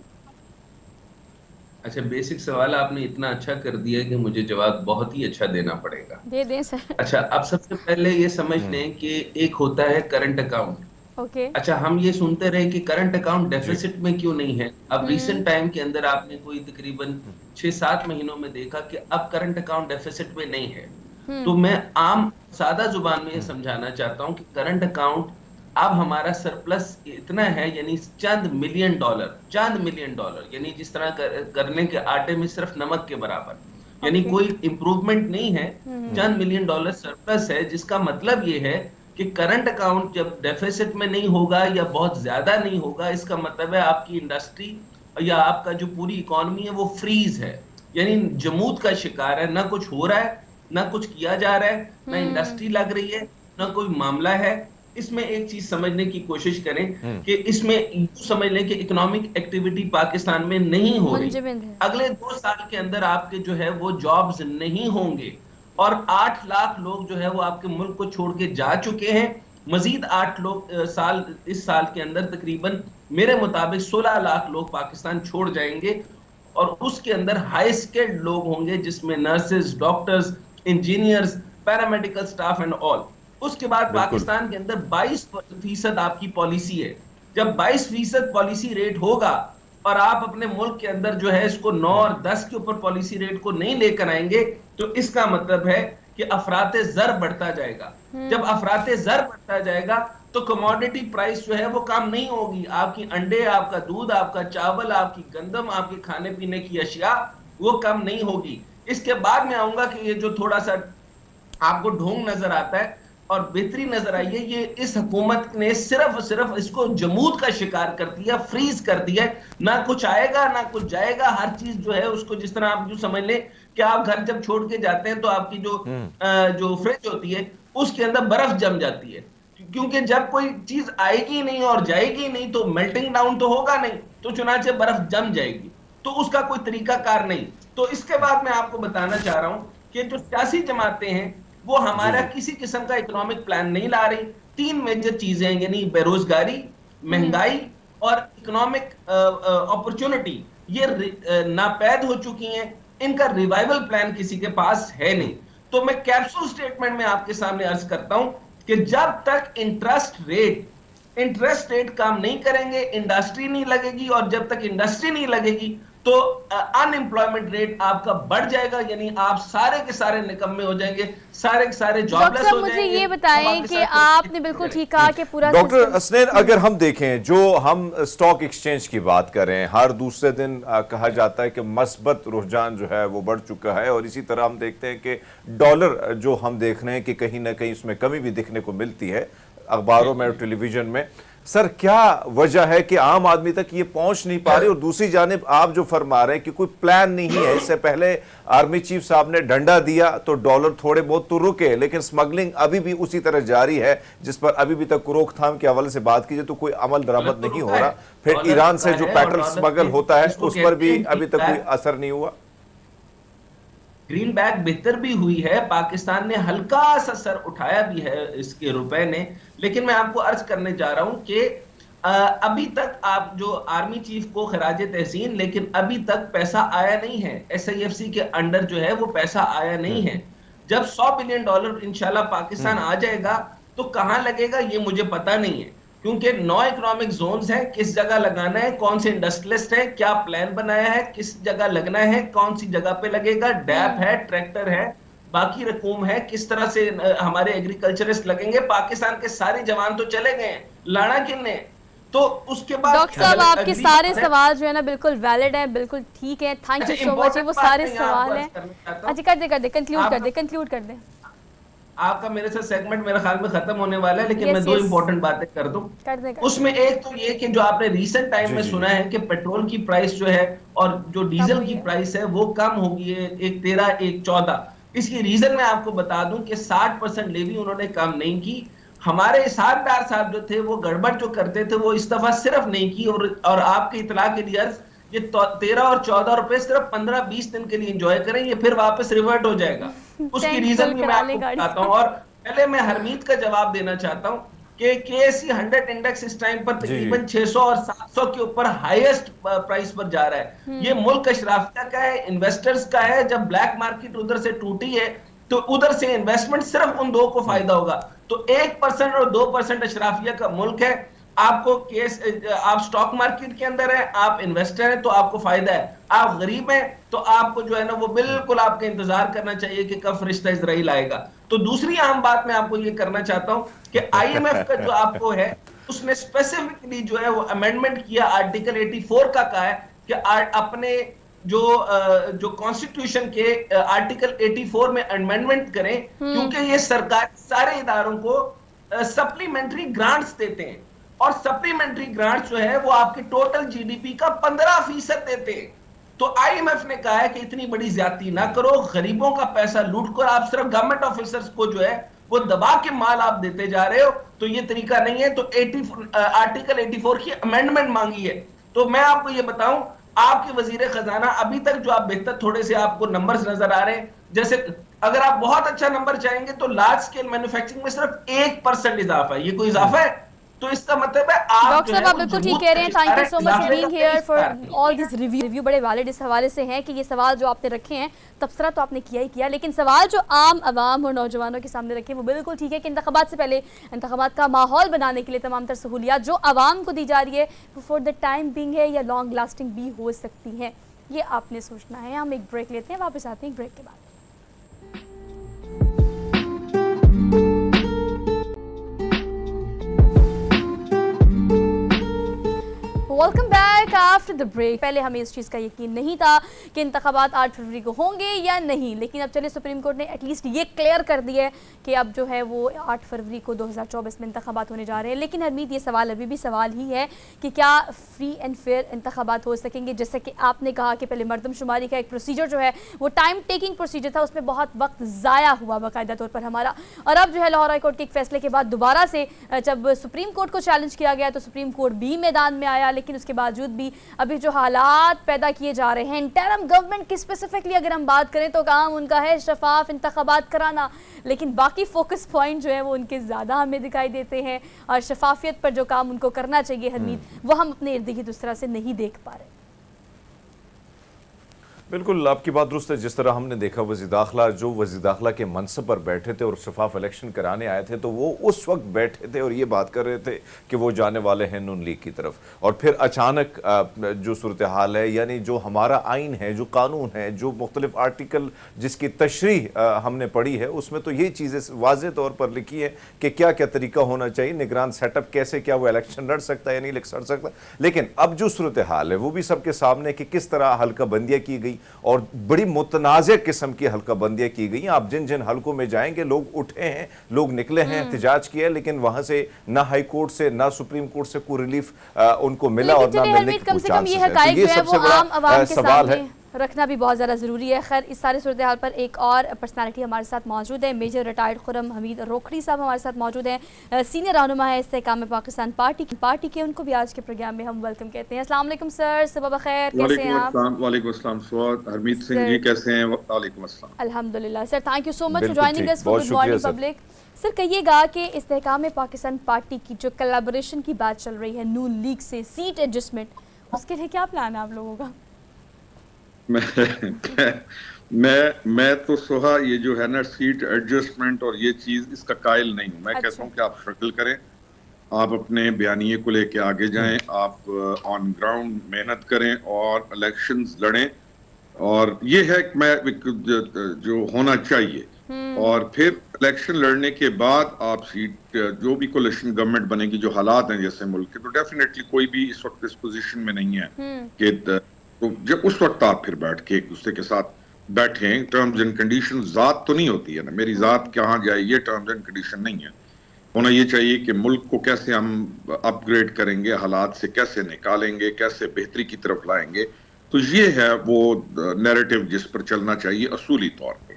अच्छा, बेसिक सवाल आपने इतना अच्छा कर दिया कि मुझे जवाब बहुत ही अच्छा देना पड़ेगा। दे दें सर। अच्छा, अब सबसे पहले ये समझ लें कि एक होता है करंट अकाउंट। ओके। अच्छा, हम ये सुनते रहे कि करंट अकाउंट डेफिसिट में क्यों नहीं है। अब रिसेंट टाइम के अंदर आपने कोई तकरीबन 6-7 महीनों में देखा कि अब करंट अकाउंट डेफिसिट में नहीं है। तो मैं आम सादा जुबान में ये समझाना चाहता हूं कि करंट अकाउंट अब हमारा सरप्लस इतना है, यानी चंद मिलियन डॉलर, यानी जिस तरह करने के आटे में सिर्फ नमक के बराबर, यानी कोई इंप्रूवमेंट नहीं है। चंद मिलियन डॉलर सरप्लस है, जिसका मतलब ये है कि करंट अकाउंट जब डेफिसिट में नहीं होगा या बहुत ज्यादा नहीं होगा, इसका मतलब है आपकी इंडस्ट्री या आपका जो पूरी इकोनॉमी है वो फ्रीज है, यानी जमूद का शिकार है। ना कुछ हो रहा है, ना कुछ किया जा रहा है, ना इंडस्ट्री लग रही है, ना कोई मामला है। इसमें एक चीज समझने की कोशिश करें कि इसमें समझ लें कि इकोनॉमिक एक्टिविटी पाकिस्तान में नहीं हो रही। अगले 2 साल के अंदर आपके जो है वो जॉब्स नहीं होंगे और 8 लाख लोग जो है वो आपके मुल्क को छोड़ के जा चुके हैं। मजीद 8 लोग इस साल के अंदर तकरीबन मेरे मुताबिक 16 लाख लोग पाकिस्तान छोड़ जाएंगे और उसके अंदर हाई स्किल्ड लोग होंगे, जिसमें nurses, doctors, engineers, paramedical staff and all. उसके बाद पाकिस्तान के अंदर 22% आपकी पॉलिसी है। जब 22% पॉलिसी रेट होगा और आप अपने मुल्क के अंदर जो है इसको 9 और 10 के ऊपर पॉलिसी रेट को नहीं लेकर आएंगे, तो इसका मतलब है कि अफराते ज़र बढ़ता जाएगा। जब अफराते ज़र बढ़ता जाएगा तो कमोडिटी प्राइस जो है वो कम नहीं होगी। आपकी अंडे, आपका दूध, आपका चावल, आपकी गंदम, आपके खाने पीने की अशिया वो कम नहीं होगी। इसके बाद मैं आऊंगा कि ये जो थोड़ा सा आपको ढोंग नजर आता है और बेहतरी नजर आई है, ये इस हुकूमत ने सिर्फ इसको जमूद का शिकार कर दिया, फ्रीज कर दिया। ना कुछ आएगा ना कुछ जाएगा, हर चीज जो है उसको, जिस तरह आप जो समझ लें कि आप घर जब छोड़ के जाते हैं तो आपकी जो फ्रिज होती है उसके अंदर बर्फ जम जाती है, क्योंकि जब कोई चीज आएगी नहीं और जाएगी नहीं तो मेल्टिंग डाउन तो होगा नहीं, तो चुनाचे बर्फ जम जाएगी, तो उसका कोई तरीकाकार नहीं। तो इसके बाद मैं आपको बताना चाह रहा हूं कि जो सियासी जमातें हैं वो हमारा किसी किस्म का इकोनॉमिक प्लान नहीं ला रही। 3 मेजर चीजें, यानी बेरोजगारी, महंगाई और इकोनॉमिक अपॉर्चुनिटी, ये नापैद हो चुकी हैं। इनका रिवाइवल प्लान किसी के पास है नहीं। तो मैं कैप्सूल स्टेटमेंट में आपके सामने अर्ज करता हूं कि जब तक इंटरेस्ट रेट काम नहीं करेंगे, इंडस्ट्री नहीं लगेगी, और जब तक इंडस्ट्री नहीं लगेगी तो अनएम्प्लॉयमेंट रेट आपका बढ़ जाएगा, यानी आप सारे के सारे निकम्मे हो जाएंगे, सारे के सारे जॉबलेस हो जाएंगे। मुझे ये बताएं कि आपने बिल्कुल ठीक कहा कि पूरा डॉक्टर हसनैन, अगर हम देखें जो हम स्टॉक एक्सचेंज की बात करें, हर दूसरे दिन कहा जाता है कि मस्बत रुझान जो है वो बढ़ चुका है, और इसी तरह हम देखते हैं कि डॉलर जो हम देख रहे हैं कि कहीं ना कहीं उसमें कमी भी दिखने को मिलती है अखबारों में और टेलीविजन में। सर, क्या वजह है कि आम आदमी तक ये पहुंच नहीं पा रही? और दूसरी जानिब आप जो फरमा रहे हैं कि कोई प्लान नहीं है, इससे पहले आर्मी चीफ साहब ने डंडा दिया तो डॉलर थोड़े बहुत तो रुके, लेकिन स्मगलिंग अभी भी उसी तरह जारी है, जिस पर अभी भी तक रोकथाम के हवाले से बात कीजिए तो कोई अमल दरामद नहीं हो रहा। फिर ईरान से जो पेट्रोल स्मगल होता है उस पर भी अभी तक कोई असर नहीं हुआ। ग्रीन बैक बेहतर भी हुई है, पाकिस्तान ने हल्का सा सर उठाया भी है इसके रुपए ने, लेकिन मैं आपको अर्ज करने जा रहा हूं कि अभी तक आप जो आर्मी चीफ को खराज तहसीन, लेकिन अभी तक पैसा आया नहीं है। SIFC के अंडर जो है वो पैसा आया नहीं है। जब $100 बिलियन इंशाल्लाह पाकिस्तान आ जाएगा तो कहां लगेगा ये मुझे पता नहीं है, क्योंकि 9 इकोनॉमिक जोन्स हैं, किस जगह लगाना है, कौन से इंडस्ट्रियलिस्ट है, क्या प्लान बनाया है, किस जगह लगना है, कौन सी जगह पे लगेगा, डैप है, ट्रैक्टर है, बाकी रकूम है, किस तरह से हमारे एग्रीकल्चरिस्ट लगेंगे। पाकिस्तान के सारे जवान तो चले गए हैं, लाना किन ने? तो उसके बाद डॉक्टर साहब आपके सारे सवाल जो है ना बिल्कुल वैलिड है, बिल्कुल ठीक है, थैंक यू सो मच। वो सारे सवाल हैं। अच्छा, कर दे कंक्लूड कर दे। आपका मेरे से सेगमेंट मेरे ख्याल में खत्म होने वाला है, लेकिन Yes, मैं दो yes. इंपॉर्टेंट बातें कर दूं। कर दे उसमें एक तो ये कि जो आपने रीसेंट टाइम जी, में जी, सुना जी। है कि पेट्रोल की प्राइस जो है और जो डीजल हुई की है? प्राइस है वो कम हो गई है, एक 13 एक 14। इसकी रीजन मैं आपको बता दूं कि 60% लेवी उन्होंने कम नहीं की। हमारे हिसाबदार साहब जो थे वो गड़बड़ जो करते थे वो इस दफा सिर्फ नहीं की, और आपके इतला के लिए अर्ज, ये 13 और 14 रुपए सिर्फ 15-20 दिन के लिए एंजॉय करें, ये फिर वापस रिवर्ट हो जाएगा। उसकी टैंक रीजन फुल भी मैं करा ले आपको गाड़ी बताता हूं। और पहले मैं हरमीत का जवाब देना चाहता हूं कि केएससी 100 इंडेक्स इस टाइम पर जी, जी। तकरीबन 600 और 700 के ऊपर हाईएस्ट प्राइस पर जा रहा है। ये मुल्क अशराफिया का है, इन्वेस्टर्स का है। जब ब्लैक मार्केट उधर से टूटी है तो उधर से इन्वेस्टमेंट सिर्फ उन दो को फायदा होगा। तो 1% और 2% अशराफिया का मुल्क है। आपको केस, आप स्टॉक मार्केट के अंदर है, आप इन्वेस्टर हैं तो आपको फायदा है। आप गरीब हैं तो आपको जो है ना वो बिल्कुल आपका इंतजार करना चाहिए कि कब फरिश्ता इजराइल आएगा। तो दूसरी अहम बात मैं आपको ये करना चाहता हूं कि आईएमएफ का जो आपको है उसने स्पेसिफिकली जो है वो अमेंडमेंट किया, आर्टिकल 84 का कहा है कि अपने जो कॉन्स्टिट्यूशन के आर्टिकल 84 में अमेंडमेंट करें, क्योंकि ये सरकार सारे इदारों को सप्लीमेंट्री ग्रांट्स देते हैं, और सप्लीमेंट्री ग्रांट्स जो है वो आपके टोटल जीडीपी का 15% देते हैं। तो आईएमएफ ने कहा है कि इतनी बड़ी ज्यादती ना करो, गरीबों का पैसा लूट कर आप सिर्फ गवर्नमेंट ऑफिसर्स को जो है वो दबा के माल आप देते जा रहे हो, तो ये तरीका नहीं है। तो आर्टिकल 84 की अमेंडमेंट मांगी है। तो मैं आपको ये बताऊं, आपके वजीर खजाना अभी तक जो आप बेहतर थोड़े से आपको नंबर्स नजर आ रहे हैं, जैसे अगर आप बहुत अच्छा नंबर चाहेंगे तो लार्ज स्केल मैन्युफैक्चरिंग में सिर्फ 1% इजाफा है। ये कोई इजाफा है? तो इसका मतलब है आप डॉक्टर साहब आप बिल्कुल ठीक कह रहे हैं। Thank you so much for being here for all this review बड़े वैलिड इस हवाले से हैं कि ये सवाल जो आपने रखे हैं तबसरा तो आपने किया ही किया, लेकिन सवाल जो आम आवाम और नौजवानों के सामने रखे वो बिल्कुल ठीक है कि इंतखाबात से पहले इंतखाबात का माहौल बनाने के लिए तमाम तर सहूलियात जो आवाम को दी जा रही है वो फॉर द टाइम बिंग है या लॉन्ग लास्टिंग भी हो सकती हैं, ये आपने सोचना है। हम एक ब्रेक लेते हैं, वापस आते हैं ब्रेक के बाद। Welcome back after the break. पहले हमें इस चीज़ का यकीन नहीं था कि इंतखाबात 8 फरवरी को होंगे या नहीं, लेकिन अब चलिए सुप्रीम कोर्ट ने एटलीस्ट ये क्लियर कर दिया है कि अब जो है वो 8 फरवरी को 2024 में इंतखाबात होने जा रहे हैं। लेकिन हरमीत ये सवाल अभी भी सवाल ही है कि क्या फ्री एंड फेयर इंतखाबात हो सकेंगे। जैसे कि आपने कहा कि पहले मरदमशुमारी का एक प्रोसीजर जो है वो टाइम टेकिंग प्रोसीजर था, उसमें बहुत वक्त ज़ाया हुआ बाकायदा तौर पर हमारा, और अब जो है लाहौर हाई कोर्ट के एक फैसले के बाद दोबारा से जब सुप्रीम कोर्ट को चैलेंज किया गया तो सुप्रीम कोर्ट भी मैदान में आया, लेकिन उसके बावजूद भी अभी जो हालात पैदा किए जा रहे हैं इंटरिम गवर्नमेंट की स्पेसिफिकली अगर हम बात करें तो काम उनका है शफाफ इंतखाबात कराना, लेकिन बाकी फोकस पॉइंट जो है वो उनके ज़्यादा हमें दिखाई देते हैं, और शफाफियत पर जो काम उनको करना चाहिए हरमीत वो हम अपने इर्द गिर्द उस तरह से नहीं देख पा रहे। बिल्कुल आपकी बात दुरुस्त है। जिस तरह हमने देखा वज़ीर दाखिला जो वज़ीर दाखिला के मनसब पर बैठे थे और शफाफ इलेक्शन कराने आए थे, तो वो उस वक्त बैठे थे और ये बात कर रहे थे कि वो जाने वाले हैं नून लीग की तरफ, और फिर अचानक जो सूरत हाल है, यानी जो हमारा आइन है, जो कानून है, जो मुख्तलिफ आर्टिकल जिसकी तशरीह हमने पढ़ी है, उसमें तो ये चीज़ें वाज़े तौर पर लिखी है कि क्या क्या तरीका होना चाहिए, निगरान सेटअप कैसे, क्या वो इलेक्शन लड़ सकता है या नहीं लड़ सकता। लेकिन अब जो सूरत हाल है वो भी सबके सामने कि किस तरह हल्का बंदियाँ की गई और बड़ी मुतनाज़ किस्म की हल्का बंदियाँ की गई। आप जिन जिन हल्कों में जाएंगे लोग उठे हैं, लोग निकले हैं, एहतजाज किया, लेकिन वहां से ना हाई कोर्ट से ना सुप्रीम कोर्ट से कोई रिलीफ उनको मिला और ना मिलने की कोई चांसेस है। तो ये सबसे बड़ा सवाल है, रखना भी बहुत ज़्यादा ज़रूरी है। खैर इस सारे सूरत हाल पर एक और पर्सनालिटी हमारे साथ मौजूद है, मेजर रिटायर्ड खुर्रम हमीद रोखड़ी साहब हमारे साथ मौजूद हैं, सीनियर रहनुमा है इस्तेहकाम पाकिस्तान पार्टी के, उनको भी आज के प्रोग्राम में हम वेलकम कहते हैं। अस्सलाम वालेकुम सर, सुबह बखैर, कैसे हैं आप? वालेकुम अस्सलाम स्वागत, हरमीत सिंह जी कैसे हैं? वालेकुम अस्सलाम, अल्हम्दुलिल्लाह sir, thank you so much for joining us for good morning public. Sir कहिएगा कि इस्तेहकाम पाकिस्तान पार्टी की जो कोलैबोरेशन की बात चल रही है नून लीग से, सीट एडजस्टमेंट, उसके लिए क्या प्लान है आप लोगों का? मैं तो सोहा ये जो है ना सीट एडजस्टमेंट और ये चीज इसका कायल नहीं हूँ। मैं कहता हूँ कि आप स्ट्रगल करें, आप अपने बयानिए को लेके आगे जाएं, आप ऑन ग्राउंड मेहनत करें और इलेक्शंस लड़ें, और ये है कि मैं जो होना चाहिए, और फिर इलेक्शन लड़ने के बाद आप सीट जो भी कोलिशन गवर्नमेंट बनेगी, जो हालात हैं जैसे मुल्क के, तो डेफिनेटली कोई भी इस वक्त इस पोजीशन में नहीं है कि तो जब उस वक्त आप फिर बैठ के एक दूसरे के साथ बैठे, टर्म्स एंड कंडीशन जात तो नहीं होती है ना, मेरी जात कहाँ जाए ये टर्म्स एंड कंडीशन नहीं है। होना ये चाहिए कि मुल्क को कैसे हम अपग्रेड करेंगे, हालात से कैसे निकालेंगे, कैसे बेहतरी की तरफ लाएंगे। तो ये है वो नैरेटिव जिस पर चलना चाहिए असूली तौर पर।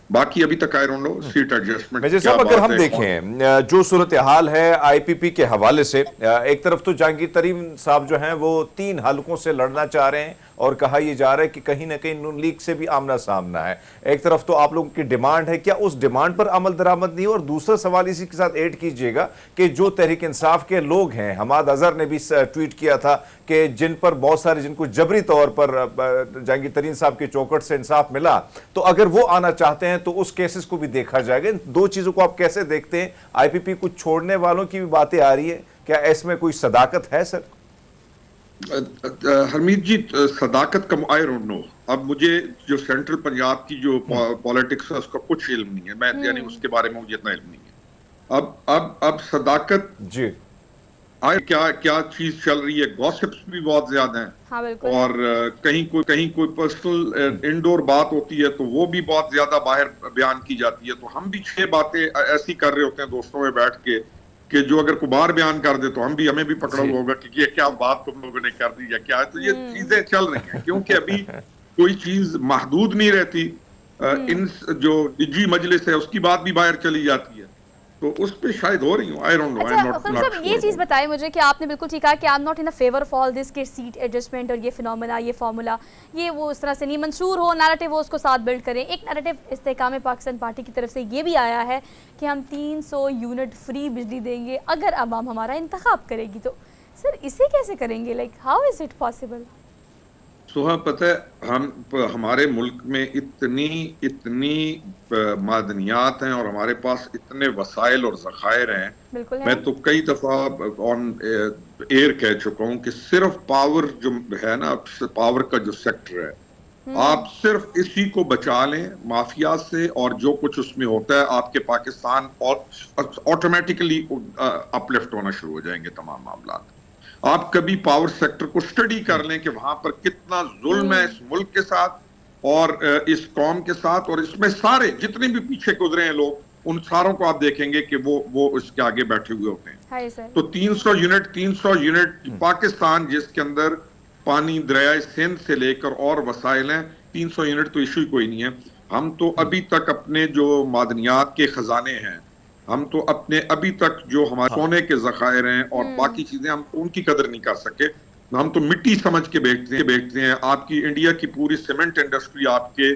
बाकी अभी तक I don't know seat adjustment Major साहब, अगर हम देखें जो सूरत हाल है आईपीपी के हवाले से, एक तरफ तो जहांगीर तरीन साहब जो हैं वो 3 हलकों से लड़ना चाह रहे हैं और कहा यह जा रहा है कि कहीं ना कहीं नून लीग से भी आमना सामना है। एक तरफ तो आप लोगों की डिमांड है, क्या उस डिमांड पर अमल दरामद नहीं? और दूसरा सवाल इसी के साथ ऐड कीजिएगा कि जो तहरीक इंसाफ के लोग हैं, हमाद अजहर ने भी ट्वीट किया था कि जिन पर बहुत सारे, जिनको जबरी तौर पर जहांगीर तरीन साहब की चौकट से इंसाफ मिला, तो अगर वो आना चाहते हैं तो उस केसेस को भी देखा जाएगा। इन 2 चीजों को आप कैसे देखते हैं? आईपीपी को छोड़ने वालों की भी बातें आ रही है, क्या इसमें कोई सदाकत है सर? हरमीत जी, सदाकत का आई डोंट नो। अब मुझे जो सेंट्रल पंजाब की जो पॉलिटिक्स है उसका कुछ इल्म नहीं है, मैं यानी उसके बारे में मुझे इतना इल्म नहीं है। अब सदाकत जी क्या क्या चीज चल रही है, गॉसिप्स भी बहुत ज्यादा हैं। हाँ, बिल्कुल। और कहीं कोई पर्सनल इनडोर बात होती है तो वो भी बहुत ज्यादा बाहर बयान की जाती है। तो हम भी 6 बातें ऐसी कर रहे होते हैं दोस्तों में बैठ के कि जो अगर कोई बाहर बयान कर दे तो हमें भी पकड़ा हुआ होगा कि ये क्या बात तुम लोगों ने कर दी या क्या है। तो ये चीजें चल रही हैं क्योंकि अभी कोई चीज महदूद नहीं रहती। इन जो निजी मजलिस है उसकी बात भी बाहर चली जाती है, तो उस पे शायद हो रही हूँ। आई डोंट नो, आई एम अच्छा, नॉट ये चीज बताएं मुझे कि आपने बिल्कुल ठीक कहा कि I am not in favour of all this कि सीट एडजस्टमेंट और ये फिनोमेना, ये फार्मूला, ये वो उस तरह से नहीं, मंशूर हो नैरेटिव हो उसको साथ बिल्ड करें। एक नैरेटिव इस्तेकाम पाकिस्तान पार्टी की तरफ से ये भी आया है कि हम 300 यूनिट फ्री बिजली देंगे अगर अवाम हमारा इंतखाब करेगी। तो सर इसे कैसे करेंगे? Like how is it possible? Suha, पता है हमारे मुल्क में इतनी मादनियात हैं और हमारे पास इतने वसाइल और ज़खायर हैं। मैं तो कई दफा ऑन एयर कह चुका हूं कि सिर्फ पावर जो है ना, पावर का जो सेक्टर है, आप सिर्फ इसी को बचा लें माफिया से और जो कुछ उसमें होता है, आपके पाकिस्तान और ऑटोमेटिकली अपलिफ्ट होना शुरू हो जाएंगे तमाम मामला। आप कभी पावर सेक्टर को स्टडी कर लें कि वहां पर कितना जुल्म है इस मुल्क के साथ और इस कौम के साथ, और इसमें सारे जितने भी पीछे गुजरे हैं लोग, उन सारों को आप देखेंगे कि वो इसके आगे बैठे हुए होते हैं। तो 300 यूनिट पाकिस्तान, जिसके अंदर पानी दरिया सिंध से लेकर और वसाइल हैं, 300 यूनिट तो इशू कोई नहीं है। हम तो अभी तक अपने जो मादनियात के खजाने हैं, हम तो अपने अभी तक जो हमारे सोने के ज़खायर हैं और बाकी चीजें, हम तो उनकी कदर नहीं कर सके। हम तो मिट्टी समझ के बेचते हैं। आपकी इंडिया की पूरी सीमेंट इंडस्ट्री आपके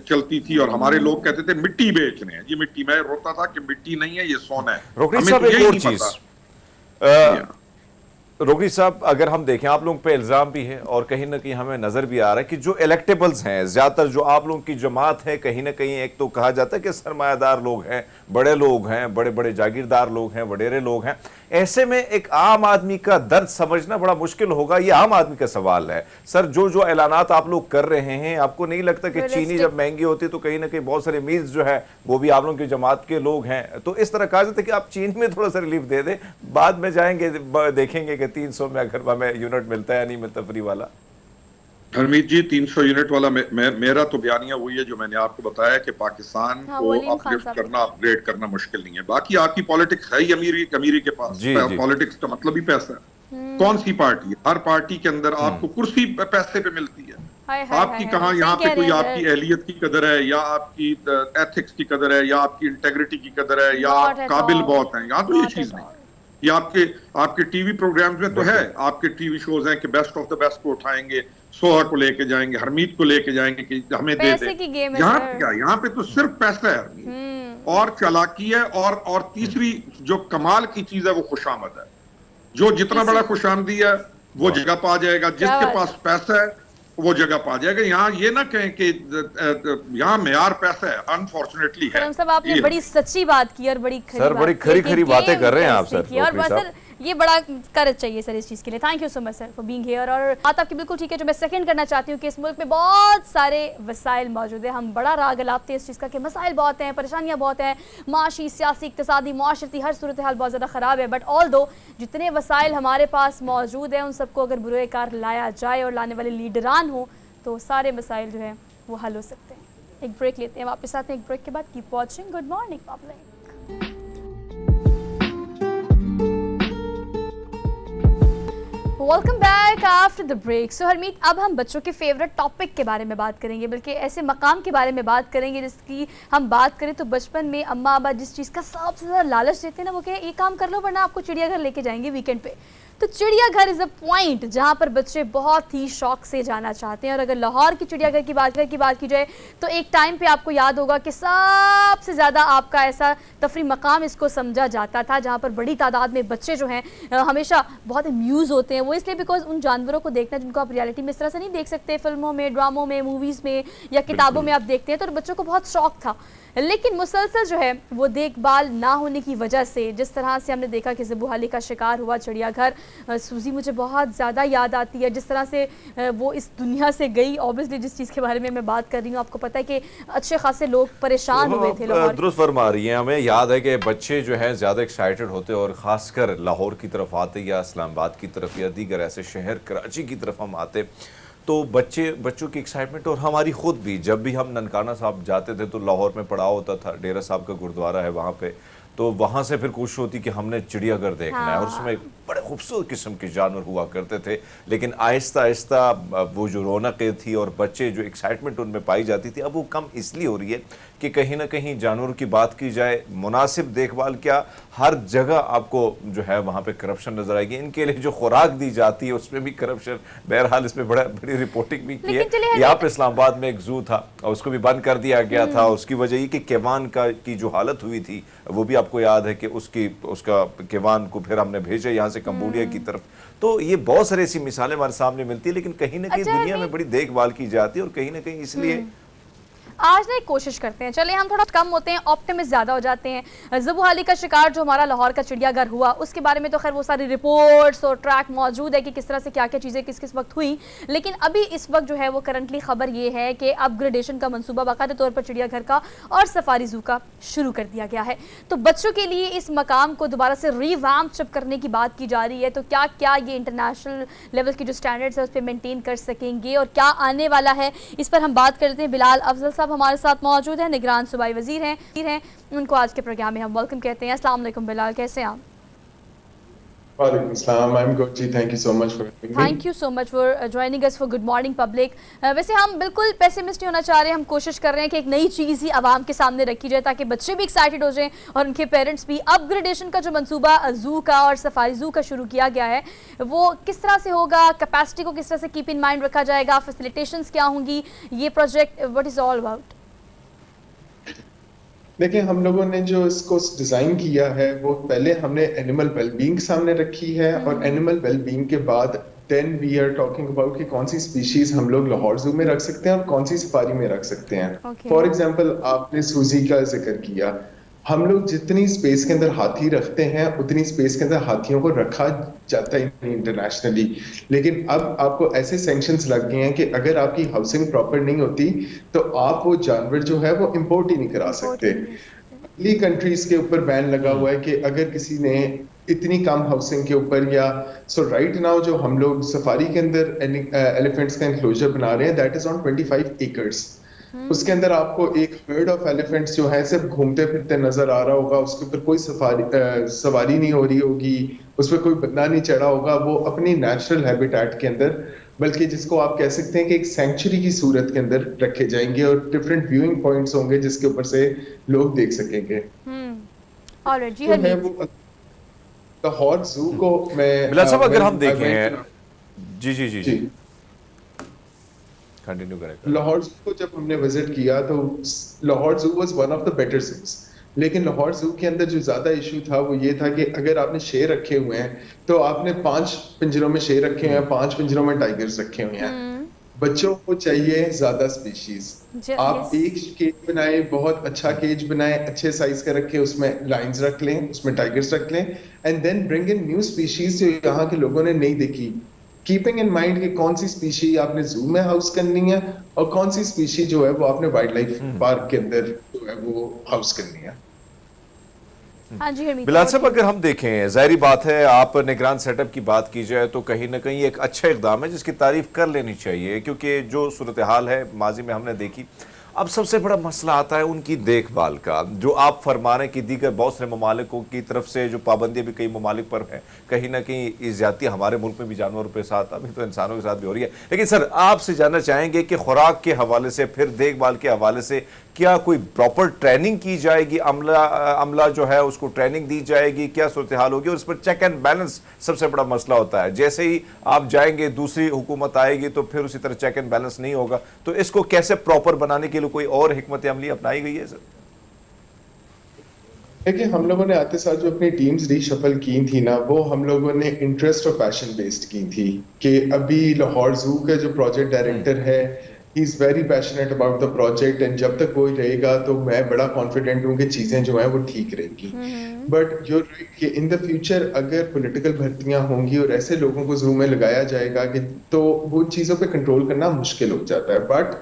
चलती थी और हमारे लोग कहते थे मिट्टी बेच रहे हैं। ये मिट्टी, मैं रोता था कि मिट्टी नहीं है, ये सोना है। रोकड़ी साहब, एक और चीज रोकड़ी साहब, अगर हम देखें, आप लोगों पे इल्जाम भी है और कहीं ना कहीं हमें नजर भी आ रहा है कि जो इलेक्टेबल्स हैं, ज्यादातर जो आप लोगों की जमात है, कहीं ना कहीं एक तो कहा जाता है कि सरमायादार लोग हैं, बड़े लोग हैं, बड़े बड़े जागीरदार लोग हैं, वडेरे लोग हैं। ऐसे में एक आम आदमी का दर्द समझना बड़ा मुश्किल होगा। ये आम आदमी का सवाल है सर। जो ऐलानात आप लोग कर रहे हैं, आपको नहीं लगता कि चीनी जब महंगी होती है तो कहीं ना कहीं बहुत सारे मील्स जो है वो भी आप लोगों की जमात के लोग हैं, तो इस तरह कहा जाता है कि आप चीनी में थोड़ा सा रिलीफ दे दें, बाद में जाएंगे देखेंगे कि 300 में अगर हमें यूनिट मिलता है या नहीं मिलता फ्री वाला। हरमीत जी, 300 यूनिट वाला मेरा तो बयानिया वही है जो मैंने आपको बताया कि पाकिस्तान को अपलिफ्ट करना, अपग्रेड करना मुश्किल नहीं है। बाकी आपकी पॉलिटिक्स है ही अमीरी के पास। पॉलिटिक्स का मतलब ही पैसा है। कौन सी पार्टी है? हर पार्टी के अंदर आपको कुर्सी पैसे पे मिलती है। आपकी कहाँ यहाँ पे कोई आपकी अहलियत की कदर है या आपकी एथिक्स की कदर है या आपकी इंटेग्रिटी की कदर है या आप काबिल बहुत हैं? यहाँ तो ये चीज नहीं। ये आपके टीवी प्रोग्राम्स में तो है, आपके टीवी शोज हैं कि बेस्ट ऑफ द बेस्ट को उठाएंगे, सोहा को लेके जाएंगे, हरमीत को लेके जाएंगे कि हमें दे दे। यहाँ पे क्या, यहाँ पे तो सिर्फ पैसा है हरमीत, और चालाकी है। और तीसरी जो कमाल की चीज है वो खुशामद है। जो जितना बड़ा खुशामदी है वो जगह पा जाएगा, जिसके पास पैसा है वो जगह पा जाएगा। यहाँ ये ना कहें कि यहाँ मेयार पैसा है, अनफॉर्चुनेटली है। सब आपने बड़ी सच्ची बात की और बड़ी खरी बातें कर रहे हैं आप सर। और बस सर ये बड़ा करज चाहिए सर इस चीज़ के लिए। Thank you so much sir for being here. और बात आपकी बिल्कुल ठीक है। जो मैं सेकंड करना चाहती हूँ कि इस मुल्क में बहुत सारे वसाइल मौजूद है। हम बड़ा राग अलापते हैं इस चीज़ का कि मसाइल बहुत हैं, परेशानियाँ बहुत हैं, माशी, सियासी, इक़्तिसादी, माशरती, हर सूरत हाल बहुत ज़्यादा ख़राब है। बट ऑल दो जितने वसाइल हमारे पास मौजूद हैं उन सबको अगर बुरे कार लाया जाए और लाने वाले लीडरान हो तो सारे मसाइल जो है वो हल हो सकते हैं। एक ब्रेक लेते हैं, वापस आते हैं एक ब्रेक के बाद। Keep watching good morning public. Welcome back after the break. So Harmeet, अब हम बच्चों के फेवरेट टॉपिक के बारे में बात करेंगे, बल्कि ऐसे मकाम के बारे में बात करेंगे जिसकी हम बात करें तो बचपन में अम्मा अब्बा जिस चीज़ का सबसे ज़्यादा लालच देते हैं ना, वो क्या है, ये काम कर लो वरना आपको चिड़ियाघर लेके जाएंगे वीकेंड पे। तो चिड़ियाघर इज़ अ पॉइंट जहाँ पर बच्चे बहुत ही शौक से जाना चाहते हैं। और अगर लाहौर की चिड़ियाघर की बात की जाए तो एक टाइम पे आपको याद होगा कि सबसे ज़्यादा आपका ऐसा तफरी मकाम इसको समझा जाता था जहाँ पर बड़ी तादाद में बच्चे जो हैं हमेशा बहुत अम्यूज़ होते हैं। वो इसलिए बिकॉज उन जानवरों को देखना जिनको आप रियलिटी में इस तरह से नहीं देख सकते, फिल्मों में, ड्रामों में, मूवीज़ में या किताबों में आप देखते हैं, तो बच्चों को बहुत शौक था। लेकिन मुसलसल जो है वो देखभाल ना होने की वजह से, जिस तरह से हमने देखा कि ज़बूहाली का शिकार हुआ चिड़ियाघर, सूजी मुझे बहुत ज़्यादा याद आती है जिस तरह से वो इस दुनिया से गई। ऑब्वियसली जिस चीज़ के बारे में मैं बात कर रही हूँ, आपको पता है कि अच्छे खासे लोग परेशान हुए थे लाहौर। दुरुस्त फरमा रही हैं। हमें याद है कि बच्चे जो हैं ज़्यादा एक्साइटेड होते और ख़ासकर लाहौर की तरफ आते या इस्लामाबाद की तरफ या दीगर ऐसे शहर, कराची की तरफ हम आते तो बच्चों की एक्साइटमेंट और हमारी खुद भी, जब भी हम ननकाना साहब जाते थे तो लाहौर में पड़ाव होता था, डेरा साहब का गुरुद्वारा है वहाँ पे, तो वहाँ से फिर कोशिश होती कि हमने चिड़ियाघर देखना है। और उसमें बड़े खूबसूरत किस्म के जानवर हुआ करते थे, लेकिन आहिस्ता आहिस्ता वो जो रौनकें थी और बच्चे जो एक्साइटमेंट उनमें पाई जाती थी, अब वो कम इसलिए हो रही है कि कहीं ना कहीं जानवरों की बात की जाए, मुनासिब देखभाल क्या, हर जगह आपको जो है वहाँ पे करप्शन नजर आएगी। इनके लिए जो खुराक दी जाती है उसमें भी करप्शन। बहरहाल इसमें बड़ी रिपोर्टिंग भी की है। यहाँ पे इस्लामाबाद में एक जू था और उसको भी बंद कर दिया गया था। उसकी वजह ये कि केवान की जो हालत हुई थी वो भी आपको याद है कि उसका केवान को फिर हमने भेजा यहाँ से कंबोडिया की तरफ। तो ये बहुत सारी ऐसी मिसालें हमारे सामने मिलती है, लेकिन कहीं ना कहीं दुनिया में बड़ी देखभाल की जाती है और कहीं ना कहीं इसलिए आज ना एक कोशिश करते हैं, चले हम थोड़ा कम होते हैं, ऑप्टिमिस्ट ज़्यादा हो जाते हैं। ज़बूहाली का शिकार जो हमारा लाहौर का चिड़ियाघर हुआ, उसके बारे में तो खैर वो सारी रिपोर्ट्स और ट्रैक मौजूद है कि किस तरह से क्या क्या चीज़ें किस किस वक्त हुई। लेकिन अभी इस वक्त जो है वो करंटली खबर ये है कि अपग्रेडेशन का मंसूबा बाकायदा तौर पर चिड़ियाघर का और सफारी जू का शुरू कर दिया गया है। तो बच्चों के लिए इस मकाम को दोबारा से रिवैम्प जब करने की बात की जा रही है, तो क्या क्या ये इंटरनेशनल लेवल की जो स्टैंडर्ड्स है उस पर मेनटेन कर सकेंगे और क्या आने वाला है, इस पर हम बात करते हैं। बिलाल अफजल साहब हमारे साथ मौजूद हैं, निगरान सूबाई वजीर हैं, उनको आज के प्रोग्राम में हम वेलकम कहते हैं। अस्सलाम वालेकुम बिलाल, कैसे हैं आप? वालेकुम अस्सलाम, आई एम गुड जी, thank you so much for having me। Thank you so much for joining us for good morning public. वैसे हम बिल्कुल पेसिमिस्ट नहीं होना चाह रहे हैं, हम कोशिश कर रहे हैं कि एक नई चीज़ ही आवाम के सामने रखी जाए ताकि बच्चे भी एक्साइटेड हो जाएं और उनके पेरेंट्स भी। अपग्रेडेशन का जो मंसूबा जू का और सफारी जू का शुरू किया गया है वो किस तरह से होगा, कैपेसिटी को किस तरह से कीप इन माइंड रखा जाएगा, फैसिलिटेशंस क्या होंगी, ये project what is all about? देखिए, हम लोगों ने जो इसको डिजाइन किया है वो पहले हमने एनिमल वेलबींग सामने रखी है और एनिमल वेलबींग के बाद then we are talking about कि कौन सी स्पीशीज हम लोग लाहौर जू में रख सकते हैं और कौन सी सफारी में रख सकते हैं। फॉर एग्जांपल, आपने सूजी का जिक्र किया, हम लोग जितनी स्पेस के अंदर हाथी रखते हैं उतनी स्पेस के अंदर हाथियों को रखा जाता ही नहीं इंटरनेशनली। लेकिन अब आपको ऐसे सैंक्शंस लग गए हैं कि अगर आपकी हाउसिंग प्रॉपर नहीं होती तो आप वो जानवर जो है वो इंपोर्ट ही नहीं करा सकते। अगली कंट्रीज के ऊपर बैन लगा हुआ है कि अगर किसी ने इतनी कम हाउसिंग के ऊपर या सो राइट नाउ जो हम लोग सफारी के अंदर एलिफेंट्स का एनक्लोजर बना रहे हैं दैट इज ऑन 25 एकर्स। उसके अंदर आपको एक हर्ड ऑफ एलिफेंट्स जो है सिर्फ घूमते फिरते नजर आ रहा होगा, उसके ऊपर कोई सवारी नहीं हो रही होगी, उस पर कोई बंदा नहीं चढ़ा होगा, वो अपनी नेचुरल हैबिटेट के अंदर, बल्कि जिसको आप कह सकते हैं कि एक सेंचुरी की सूरत के अंदर रखे जाएंगे और डिफरेंट व्यूइंग पॉइंट्स होंगे जिसके ऊपर से लोग देख सकेंगे। ऑलराइट जी, लाहौर जू को मैं बिलाल साहब अगर हम देखें, जी कंटिन्यू करें। लाहौर जू को जब हमने विजिट किया तो लाहौर जू was one of the better juice, लेकिन लाहौर जू के अंदर जो ज्यादा इशू था वो ये था कि अगर आपने शेर रखे हुए हैं तो आपने 5 पिंजरों में शेर रखे हुए हैं, 5 पिंजरों में टाइगर्स रखे हुए हैं। बच्चों को चाहिए ज्यादा स्पीशीज। आप एक केज बनाए, बहुत अच्छा केज बनाए, अच्छे साइज का रखे, उसमें लाइंस रख लें, उसमें टाइगर्स रख लें, and then bring in new species जो यहाँ के लोगों ने नहीं देखी, कीपिंग इन माइंड कि कौन सी स्पीशी आपने जू में हाउस करनी है और कौन सी स्पीशी जो है वो आपने वाइल्ड लाइफ पार्क के अंदर जो है वो हाउस करनी है। हाँ जी हरमीत, बिलाल साहब, अगर हम देखें, जाहिर बात है आप निगरान सेटअप की बात की जाए तो कहीं ना कहीं एक अच्छा इकदाम है जिसकी तारीफ कर लेनी चाहिए, क्योंकि जो सूरत हाल है माजी में हमने देखी। अब सबसे बड़ा मसला आता है उनकी देखभाल का, जो आप फरमा रहे हैं कि दीगर बहुत से ममालिकों की तरफ से जो पाबंदियां भी कई ममालिक पर हैं, कहीं ना कहीं ज्यादती हमारे मुल्क में भी जानवरों के साथ, अभी तो इंसानों के साथ भी हो रही है। लेकिन सर, आपसे जानना चाहेंगे कि खुराक के हवाले से, फिर देखभाल के हवाले से क्या कोई प्रॉपर ट्रेनिंग की जाएगी, अमला जो है उसको ट्रेनिंग दी जाएगी, क्या सूरत हाल होगी? और इस पर चेक एंड बैलेंस सबसे बड़ा मसला होता है, जैसे ही आप जाएंगे दूसरी हुकूमत आएगी तो फिर उसी तरह चेक एंड बैलेंस नहीं होगा, तो इसको कैसे प्रॉपर बनाने के लिए कोई और हिकमत अमली अपनाई गई है सर? देखिए, हम लोगों ने आते साल जो अपनी टीम्स रीशफल की थी ना, वो हम लोगों ने इंटरेस्ट और पैशन बेस्ड की थी। कि अभी लाहौर जू का जो प्रोजेक्ट डायरेक्टर है, he is very passionate about the project, and जब तक वो रहेगा तो मैं बड़ा कॉन्फिडेंट हूँ कि चीजें जो है वो ठीक रहेगी। बट जो इन द फ्यूचर अगर पॉलिटिकल भर्तियां होंगी और ऐसे लोगों को जू में लगाया जाएगा कि तो वो चीजों पे कंट्रोल करना मुश्किल हो जाता है। बट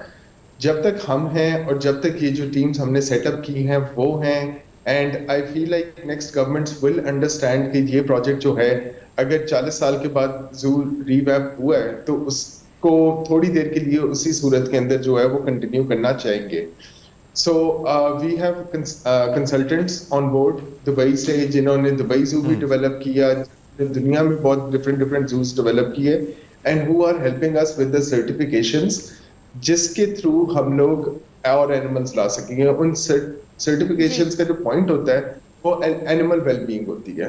जब तक हम हैं और जब तक ये जो टीम्स हमने सेटअप की हैं वो हैं, and I feel like next governments will understand कि ये प्रोजेक्ट जो है, अगर 40 साल के बाद जू रीवैप हुआ है तो उसको थोड़ी देर के लिए उसी सूरत के अंदर जो है वो कंटिन्यू करना चाहेंगे। So we have consultants on board Dubai से, जिन्होंने दुबई जू भी डेवलप किया, दुनिया में बहुत डिफरेंट जूस डेवलप किए, and who are helping us with the certifications, जिसके थ्रू हम लोग और एनिमल्स ला सकेंगे। उन सर्टिफिकेशंस का जो पॉइंट होता है वो एनिमल वेलबींग होती है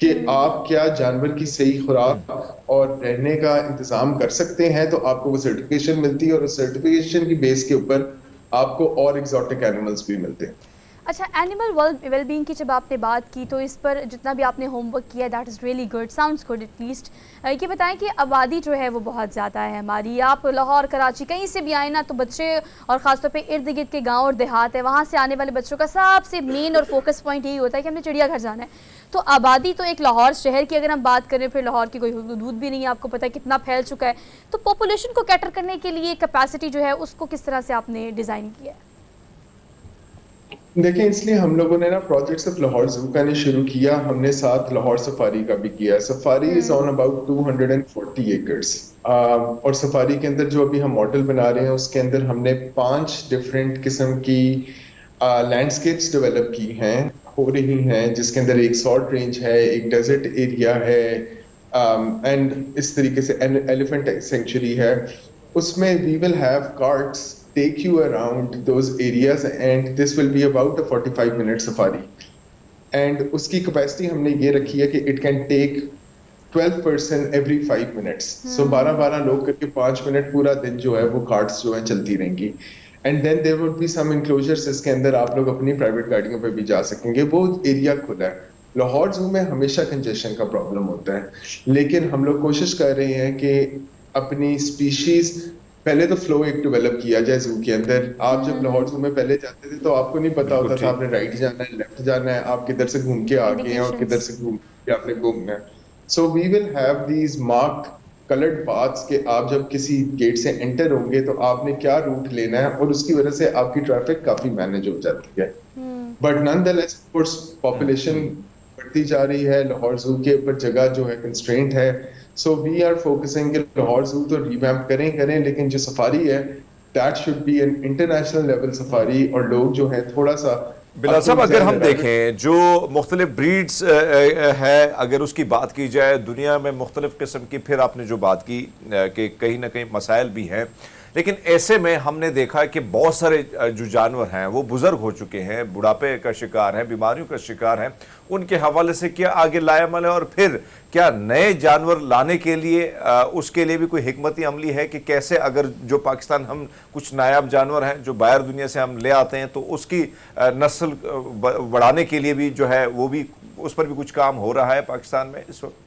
कि आप क्या जानवर की सही खुराक और रहने का इंतजाम कर सकते हैं, तो आपको वो सर्टिफिकेशन मिलती है, और उस सर्टिफिकेशन की बेस के ऊपर आपको और एग्जॉटिक एनिमल्स भी मिलते हैं। अच्छा, एनिमल वेलबींग की जब आपने बात की तो इस पर जितना भी आपने होमवर्क किया, that is really good, sounds good at least. ये बताएं कि आबादी जो है वो बहुत ज़्यादा है हमारी, आप लाहौर, कराची कहीं से भी आए ना, तो बच्चे और ख़ासतौर पे इर्द गिर्द के गांव और देहात है, वहाँ से आने वाले बच्चों का सबसे मेन और फोकस पॉइंट यही होता है कि हमने चिड़ियाघर जाना है। तो आबादी तो एक लाहौर शहर की अगर हम बात करें, फिर लाहौर की कोई हदूद भी नहीं है, आपको पता है कितना फैल चुका है। तो पॉपुलेशन को कैटर करने के लिए कैपेसिटी जो है उसको किस तरह से आपने डिज़ाइन किया है? देखिए, इसलिए हम लोगों ने ना प्रोजेक्ट सिर्फ लाहौर जू का नहीं शुरू किया, हमने साथ लाहौर सफारी का भी किया। Safari is on about 240 acres, और सफारी के अंदर जो अभी हम मॉडल बना रहे हैं उसके अंदर हमने 5 डिफरेंट किस्म की लैंडस्केप्स डेवलप की हैं, हो रही हैं, जिसके अंदर एक सॉल्ट रेंज है, एक डेजर्ट एरिया है, एंड इस तरीके से एलिफेंट सेंचुरी है। उसमें we will have carts take you around those areas, and this will be about a 45-minute safari, and उसकी capacity हमने ये रखी है कि it can take 12 person every 5 minutes, so 12 लोग करके 5 मिनट पूरा दिन जो है वो कार्ट्स जो है चलती रहेंगी। And then there would be some enclosures, इसके अंदर आप लोग अपनी प्राइवेट गाड़ियों पे भी जा सकेंगे, वो एरिया खुला है। लाहौर जू में हमेशा कंजेशन का प्रॉब्लम होता है, लेकिन हम लोग कोशिश कर रहे हैं कि अपनी स्पीशीज पहले तो फ्लो एक डेवलप किया जाए जू के अंदर। आप जब लाहौर जू में पहले जाते थे तो आपको नहीं पता होता था आपने राइट जाना है, लेफ्ट जाना है, आप किधर से घूम के आ गए हैं और किधर से घूम के आपने घूमना है। So we will have these marked coloured paths के आप जब किसी गेट से एंटर होंगे तो आपने क्या रूट लेना है, और उसकी वजह से आपकी ट्रैफिक काफी मैनेज हो जाती है। बट नॉनदलेस कोर्स पॉपुलेशन बढ़ती जा रही है, लाहौर जू के ऊपर जगह जो है कंस्ट्रेंट है। सो वी आर फोकसिंग कि लाहौर जू तो रिवैम्प करें, लेकिन जो सफारी है that should be an international level safari, और लोग जो है थोड़ा सा बिलाल साहब, अगर हम देखें जो मुख्तलिफ ब्रीड्स है, अगर उसकी बात की जाए दुनिया में मुख्तलिफ किस्म की, फिर आपने जो बात की कि कहीं ना कहीं मसाइल भी हैं, लेकिन ऐसे में हमने देखा कि बहुत सारे जो जानवर हैं वो बुजुर्ग हो चुके हैं, बुढ़ापे का शिकार हैं, बीमारियों का शिकार हैं, उनके हवाले से क्या आगे लायामल है, और फिर क्या नए जानवर लाने के लिए उसके लिए भी कोई हिकमती अमली है कि कैसे, अगर जो पाकिस्तान हम कुछ नायाब जानवर हैं जो बाहर दुनिया से हम ले आते हैं तो उसकी नस्ल बढ़ाने के लिए भी जो है वो भी, उस पर भी कुछ काम हो रहा है पाकिस्तान में इस वक्त?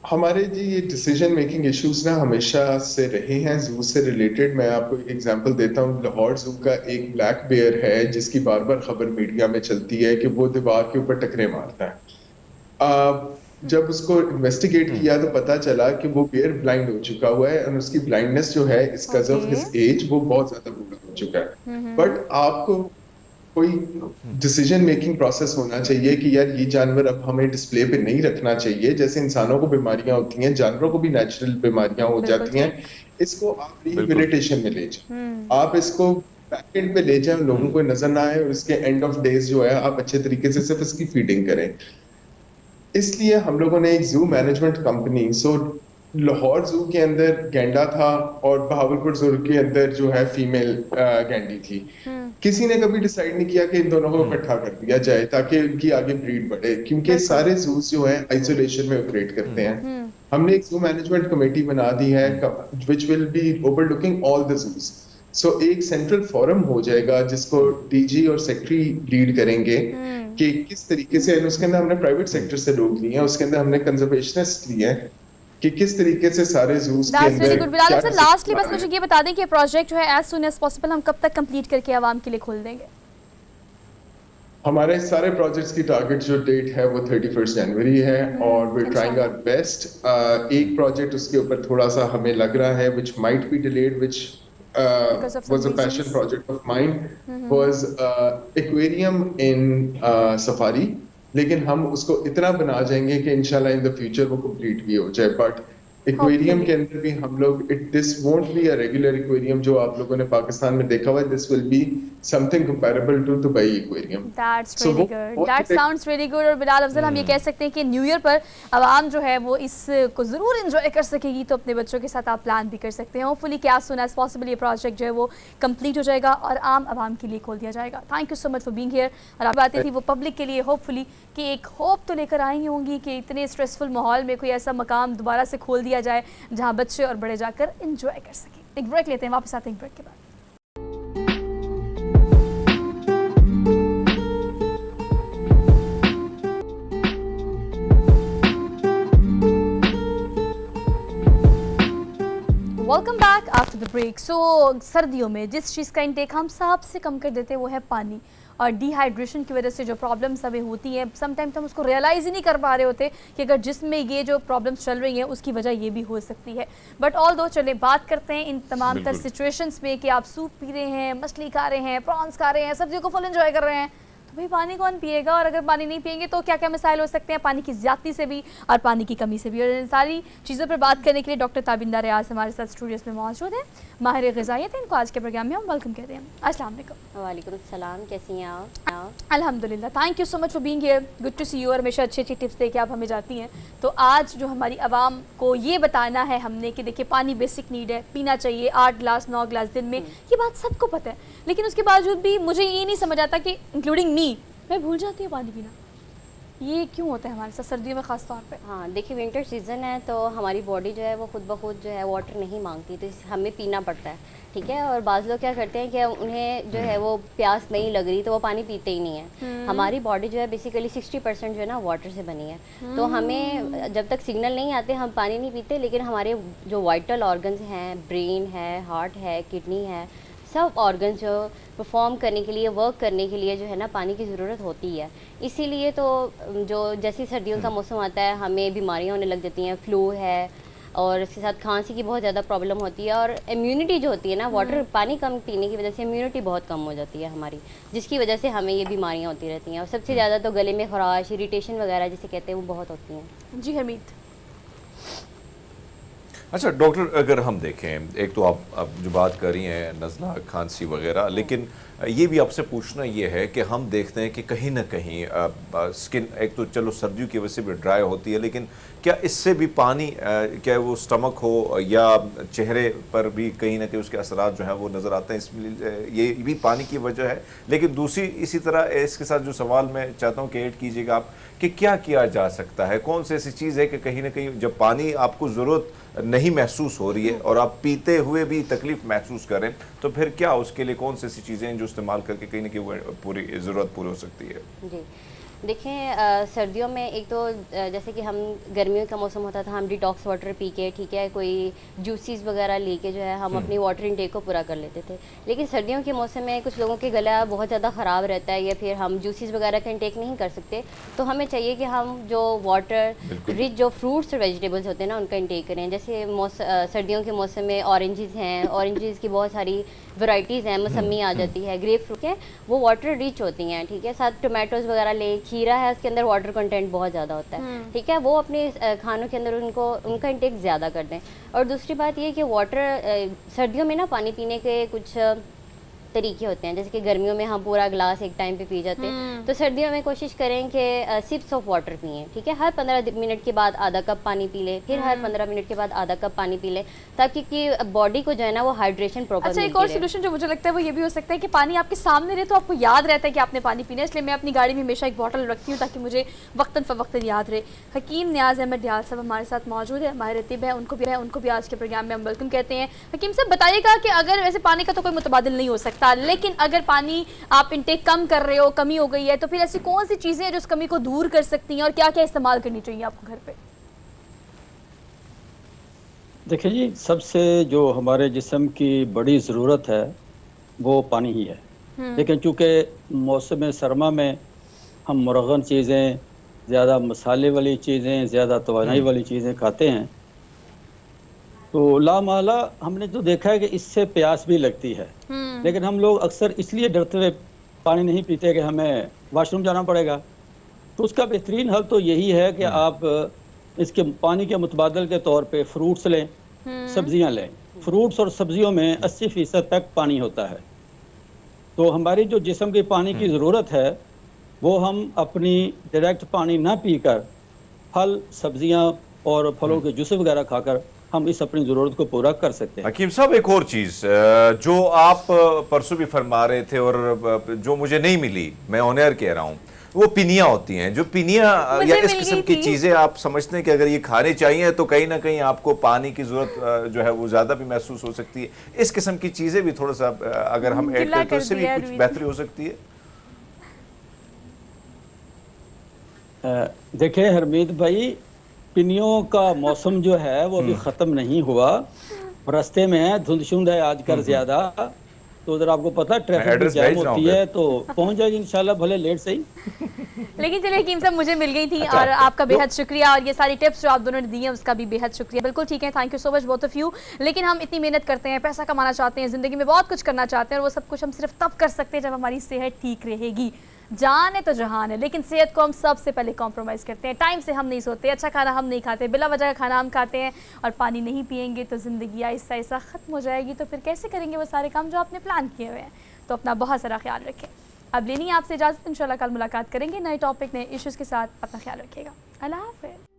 हमारे जी ये डिसीजन मेकिंग इश्यूज ना हमेशा से रहे हैं जू से रिलेटेड। मैं आपको एक एग्जांपल देता हूँ। लाहौर जू का एक ब्लैक बेयर है जिसकी बार बार खबर मीडिया में चलती है कि वो दीवार के ऊपर टकरे मारता है। जब उसको इन्वेस्टिगेट किया तो पता चला कि वो बेयर ब्लाइंड हो चुका हुआ है, और उसकी ब्लाइंडनेस जो है इसका ऑफ हिज एज वो बहुत ज्यादा बुरा हो चुका है। बट आपको कोई डिसीजन मेकिंग प्रोसेस होना चाहिए कि यार ये जानवर अब हमें डिस्प्ले पे नहीं रखना चाहिए। जैसे इंसानों को बीमारियां होती हैं, जानवरों को भी नेचुरल बीमारियां हो बिल्कुल जाती हैं। इसको आप बिल्कुल। रिहेबिलिटेशन में ले जाएं, आप इसको पैकेट पे ले जाएं, लोगों को नजर ना आए, और इसके एंड ऑफ डेज जो है आप अच्छे तरीके से सिर्फ इसकी फीडिंग करें। इसलिए हम लोगों ने एक जू मैनेजमेंट कंपनी, लाहौर जू के अंदर गेंडा था और बहावलपुर जू के अंदर जो है फीमेल गेंडी थी। किसी ने कभी डिसाइड नहीं किया कि इन दोनों को इकट्ठा कर दिया जाए ताकि उनकी आगे ब्रीड बढ़े, क्योंकि सारे जूस जो है आइसोलेशन में ऑपरेट करते हैं। हमने एक जू मैनेजमेंट कमेटी बना दी है which will be overlooking all the juice. So एक सेंट्रल फोरम हो जाएगा जिसको डीजी और सेक्रेटरी लीड करेंगे कि किस तरीके से, उसके अंदर हमने प्राइवेट सेक्टर से लोग लिए हैं, उसके अंदर हमने कंजर्वेशनिस्ट लिए हैं कि किस तरीके से सारे जूस के That's very अंदर good. बिलाल क्या सर, decision लास्टली बस आ रहे मुझे हैं। ये बता दें कि प्रोजेक्ट जो है एज सुन एज पॉसिबल हम कब तक कंप्लीट करके आवाम के लिए खोल देंगे? हमारे सारे प्रोजेक्ट्स की टारगेट जो डेट है वो 31 जनवरी है और वी ट्राइंग आवर बेस्ट। एक प्रोजेक्ट उसके ऊपर थोड़ा सा हमें लग रहा है which might be delayed, which Because of some was a passion reasons. project of mine, was aquarium in safari, लेकिन हम उसको इतना बना जाएंगे कि इंशाल्लाह इन द फ्यूचर वो कंप्लीट भी हो जाए। बट एक्वेरियम के अंदर भी हम लोग this won't be a regular aquarium जो आप लोगों ने पाकिस्तान में देखा हुआ है, this will be something comparable to Dubai aquarium. That's So really वो good. बहुत That एक- sounds really good. और बिलाल अफजल, हम ये कह सकते हैं कि न्यू ईयर पर आवाम जो है वो इसको ज़रूर एंजॉय कर सकेगी, तो अपने बच्चों के साथ आप प्लान भी कर सकते हैं। होपफुली क्या सुन एज पॉसिबल ये प्रोजेक्ट जो है वो कंप्लीट हो जाएगा और आम आवाम के लिए खोल दिया जाएगा। Thank you so much for being here. और आप बातें थी वो पब्लिक के लिए होपफुली कि एक होप तो लेकर आई होंगी कि इतने स्ट्रेसफुल माहौल में कोई ऐसा मकाम दोबारा से खोल दिया जाए जहाँ बच्चे और बड़े जाकर एंजॉय कर सकें। एक ब्रेक लेते हैं, वापस आते हैं एक ब्रेक के बाद। Welcome back after the break. So सर्दियों में जिस चीज़ का इंटेक हम सबसे कम कर देते हैं वो है पानी, और डिहाइड्रेशन की वजह से जो प्रॉब्लम्स हमें होती हैं समटाइम तो हम उसको रियलाइज़ ही नहीं कर पा रहे होते कि अगर जिसमें ये जो प्रॉब्लम्स चल रही हैं उसकी वजह ये भी हो सकती है। बट ऑल दो चले बात करते हैं इन तमाम तर सिचुएशंस में कि आप सूप पी रहे हैं, मछली खा रहे हैं, प्रॉन्स खा रहे हैं, सब्जियों को फुल एंजॉय कर रहे हैं, तो भाई पानी कौन पिएगा? और अगर पानी नहीं पिएंगे तो क्या क्या मसाइल हो सकते हैं पानी की ज़्यादती से भी और पानी की कमी से भी। और इन सारी चीज़ों पर बात करने के लिए डॉक्टर ताबिंदा रियाज हमारे साथ स्टूडियोज़ में मौजूद हैं, माहिर ग़िज़ाइयत हैं। इनको आज के प्रोग्राम में हम वेलकम कहते हैं। अस्सलाम वालेकुम। वालेकुम सलाम, कैसी हैं आप? अल्हम्दुलिल्लाह, thank you so much for being here, good to see you. और हमेशा अच्छी अच्छी टिप्स दे के आप हमें जाती हैं। तो आज जो हमारी आवाम को ये बताना है हमने कि देखिए पानी बेसिक नीड है, पीना चाहिए 8 गिलास 9 गिलास दिन में, ये बात सबको पता है, लेकिन उसके बावजूद भी मुझे ये नहीं समझ आता कि इंक्लूडिंग मी, मैं भूल जाती हूँ पानी पीना। ये क्यों होता है हमारे साथ सर्दियों में ख़ास तौर पे? हाँ देखिए, विंटर सीज़न है तो हमारी बॉडी जो है वो खुद ब खुद जो है वाटर नहीं मांगती, तो हमें पीना पड़ता है, ठीक है। और बाज़ लोग क्या करते हैं कि उन्हें जो है वो प्यास नहीं लग रही तो वो पानी पीते ही नहीं है। हमारी बॉडी जो है बेसिकली 60% जो है ना वाटर से बनी है, तो हमें जब तक सिग्नल नहीं आते हम पानी नहीं पीते। लेकिन हमारे जो वाइटल ऑर्गन्स हैं, ब्रेन है, हार्ट है, किडनी है, सब ऑर्गन्स जो परफॉर्म करने के लिए, वर्क करने के लिए जो है ना पानी की ज़रूरत होती है। इसीलिए तो जो जैसी सर्दियों का मौसम आता है हमें बीमारियां होने लग जाती हैं, फ्लू है और इसके साथ खांसी की बहुत ज़्यादा प्रॉब्लम होती है। और इम्यूनिटी जो होती है ना, वाटर पानी कम पीने की वजह से इम्यूनिटी बहुत कम हो जाती है हमारी, जिसकी वजह से हमें ये बीमारियाँ होती रहती हैं। और सबसे ज़्यादा तो गले में खराश, इरिटेशन वगैरह जिसे कहते हैं वो बहुत होती हैं। जी हमीद। अच्छा डॉक्टर, अगर हम देखें, एक तो आप जो बात कर रही हैं नज़ला, खांसी वगैरह, लेकिन ये भी आपसे पूछना ये है कि हम देखते हैं कि कहीं ना कहीं स्किन एक तो चलो सर्दियों की वजह से भी ड्राई होती है, लेकिन क्या इससे भी पानी क्या वो स्टमक हो या चेहरे पर भी कहीं ना कहीं उसके असरात जो हैं वो नज़र आते हैं, इसमें ये भी पानी की वजह है। लेकिन दूसरी इसी तरह इसके साथ जो सवाल मैं चाहता हूँ कि ऐड कीजिएगा आप कि क्या किया जा सकता है, कौन सी ऐसी चीज़ है कि कहीं ना कहीं जब पानी आपको ज़रूरत नहीं महसूस हो रही है और आप पीते हुए भी तकलीफ महसूस करें, तो फिर क्या उसके लिए कौन सी ऐसी चीज़ें हैं जो इस्तेमाल करके कहीं ना कहीं वो पूरी ज़रूरत पूरी हो सकती है? जी देखें सर्दियों में एक तो जैसे कि हम गर्मियों का मौसम होता था, हम डिटॉक्स वाटर पी के, ठीक है, कोई जूसेस वगैरह लेके जो है हम अपनी वाटर इनटेक को पूरा कर लेते थे। लेकिन सर्दियों के मौसम में कुछ लोगों के गला बहुत ज़्यादा ख़राब रहता है या फिर हम जूसेस वगैरह का इनटेक नहीं कर सकते, तो हमें चाहिए कि हम जो वाटर रिच जो फ्रूट्स और वेजिटेबल्स होते हैं ना उनका इनटेक करें। जैसे सर्दियों के मौसम में ऑरेंजेस हैं, ऑरेंजेस की बहुत सारी वैरायटीज़ हैं, मौसमी आ जाती है, ग्रेप फ्रूट है, वो वाटर रिच होती हैं, ठीक है। साथ टोमेटोज़ वगैरह ले, खीरा है, उसके अंदर वाटर कंटेंट बहुत ज़्यादा होता है, ठीक है, वो अपने खानों के अंदर उनका इंटेक ज़्यादा कर दें। और दूसरी बात ये कि वाटर सर्दियों में ना पानी पीने के कुछ तरीके होते हैं, जैसे कि गर्मियों में हम पूरा ग्लास एक टाइम पे पी जाते हैं, तो सर्दियों में कोशिश करें कि सिप्स ऑफ वाटर पिएं, ठीक है। हर 15 मिनट के बाद आधा कप पानी पी ले, फिर हर 15 मिनट के बाद आधा कप पानी पी ले, ताकि कि बॉडी को जो है ना वो हाइड्रेशन प्रॉपर अच्छा, एक और सोल्यूशन जो मुझे लगता है वो ये भी हो सकता है कि पानी आपके सामने रहे तो आपको याद रहता है कि आपने पानी पीना है। इसलिए मैं अपनी गाड़ी में हमेशा एक बॉटल रखती हूँ ताकि मुझे वक्तन फ़वक्तन याद रहे। हकीम नियाज़ अहमद डियाल साहब हमारे साथ मौजूद है, हमारे रतीब है, उनको भी आज के प्रोग्राम में हम वेलकम कहते हैं। हकीम साहब बताइएगा कि अगर वैसे पानी का तो कोई मुतबादिल नहीं हो सकता, लेकिन अगर पानी आप इंटेक कम कर रहे हो, कमी हो गई है, तो फिर ऐसी कौन सी चीज़ें हैं जो उस कमी को दूर कर सकती हैं और क्या क्या इस्तेमाल करनी चाहिए आपको घर पे? देखिए जी, सबसे जो हमारे जिस्म की बड़ी ज़रूरत है वो पानी ही है। लेकिन चूँकि मौसम सरमा में हम मुरगन चीज़ें, ज़्यादा मसाले वाली चीज़ें, ज़्यादा तवानाई वाली चीज़ें खाते हैं, तो लामाला हमने तो देखा है कि इससे प्यास भी लगती है। लेकिन हम लोग अक्सर इसलिए डरते हुए पानी नहीं पीते कि हमें वाशरूम जाना पड़ेगा। तो उसका बेहतरीन हल तो यही है कि आप इसके पानी के मुतबादल के तौर पे फ्रूट्स लें, सब्जियां लें। फ्रूट्स और सब्जियों में 80% तक पानी होता है। तो हमारी जो जिस्म की पानी की ज़रूरत है वो हम अपनी डायरेक्ट पानी ना पीकर फल, सब्जियां और फलों के जूस वगैरह खाकर हम इस अपनी ज़रूरत को पूरा कर सकते हैं। हकीम साहब, एक और चीज़ जो आप परसों भी फरमा रहे थे और जो मुझे नहीं मिली, मैं ऑन एयर कह रहा हूँ, वो पिनिया होती हैं। जो पिनिया या इस किस्म की चीज़ें आप समझते हैं कि अगर ये खाने चाहिए तो कहीं ना कहीं आपको पानी की ज़रूरत जो है वो ज़्यादा भी महसूस हो सकती है। इस किस्म की चीज़ें भी थोड़ा सा अगर हम ऐड करें तो इससे भी कुछ बेहतरी हो सकती है। देखिए हरमीत भाई, पिनियों का मौसम जो है वो अभी ख़त्म नहीं हुआ, रास्ते में है, धुंध है आजकल ज़्यादा, तो उधर आपको पता ट्रैफिक भी जाम होती है, तो पहुंच जाएगी इंशाल्लाह, भले लेट सही। लेकिन चलिए हकीम साहब, मुझे मिल गई थी। अच्छा, और आपका बेहद शुक्रिया, और ये सारी टिप्स जो आप दोनों ने दी हैं उसका भी बेहद शुक्रिया। बिल्कुल ठीक है, thank you so much both of you. लेकिन हम इतनी मेहनत करते हैं, पैसा कमाना चाहते हैं, ज़िंदगी में बहुत कुछ करना चाहते हैं, और वो सब कुछ हम सिर्फ तब कर सकते हैं जब हमारी सेहत ठीक रहेगी। जान है तो जहान है, लेकिन सेहत को हम सबसे पहले कॉम्प्रोमाइज़ करते हैं। टाइम से हम नहीं सोते, अच्छा खाना हम नहीं खाते, बिला वजह का खाना हम खाते हैं, और पानी नहीं पिएंगे तो ज़िंदगी आहिस्ता आहिस्ता ख़त्म हो जाएगी। तो फिर कैसे करेंगे वो सारे काम जो आपने प्लान किए हुए हैं? तो अपना बहुत सारा ख्याल रखें। अब लेनी है आपसे इजाज़त, इंशाल्लाह कल मुलाकात करेंगे नए टॉपिक, नए इश्यूज़ के साथ। अपना ख्याल रखिएगा। अल्लाह हाफ़िज़।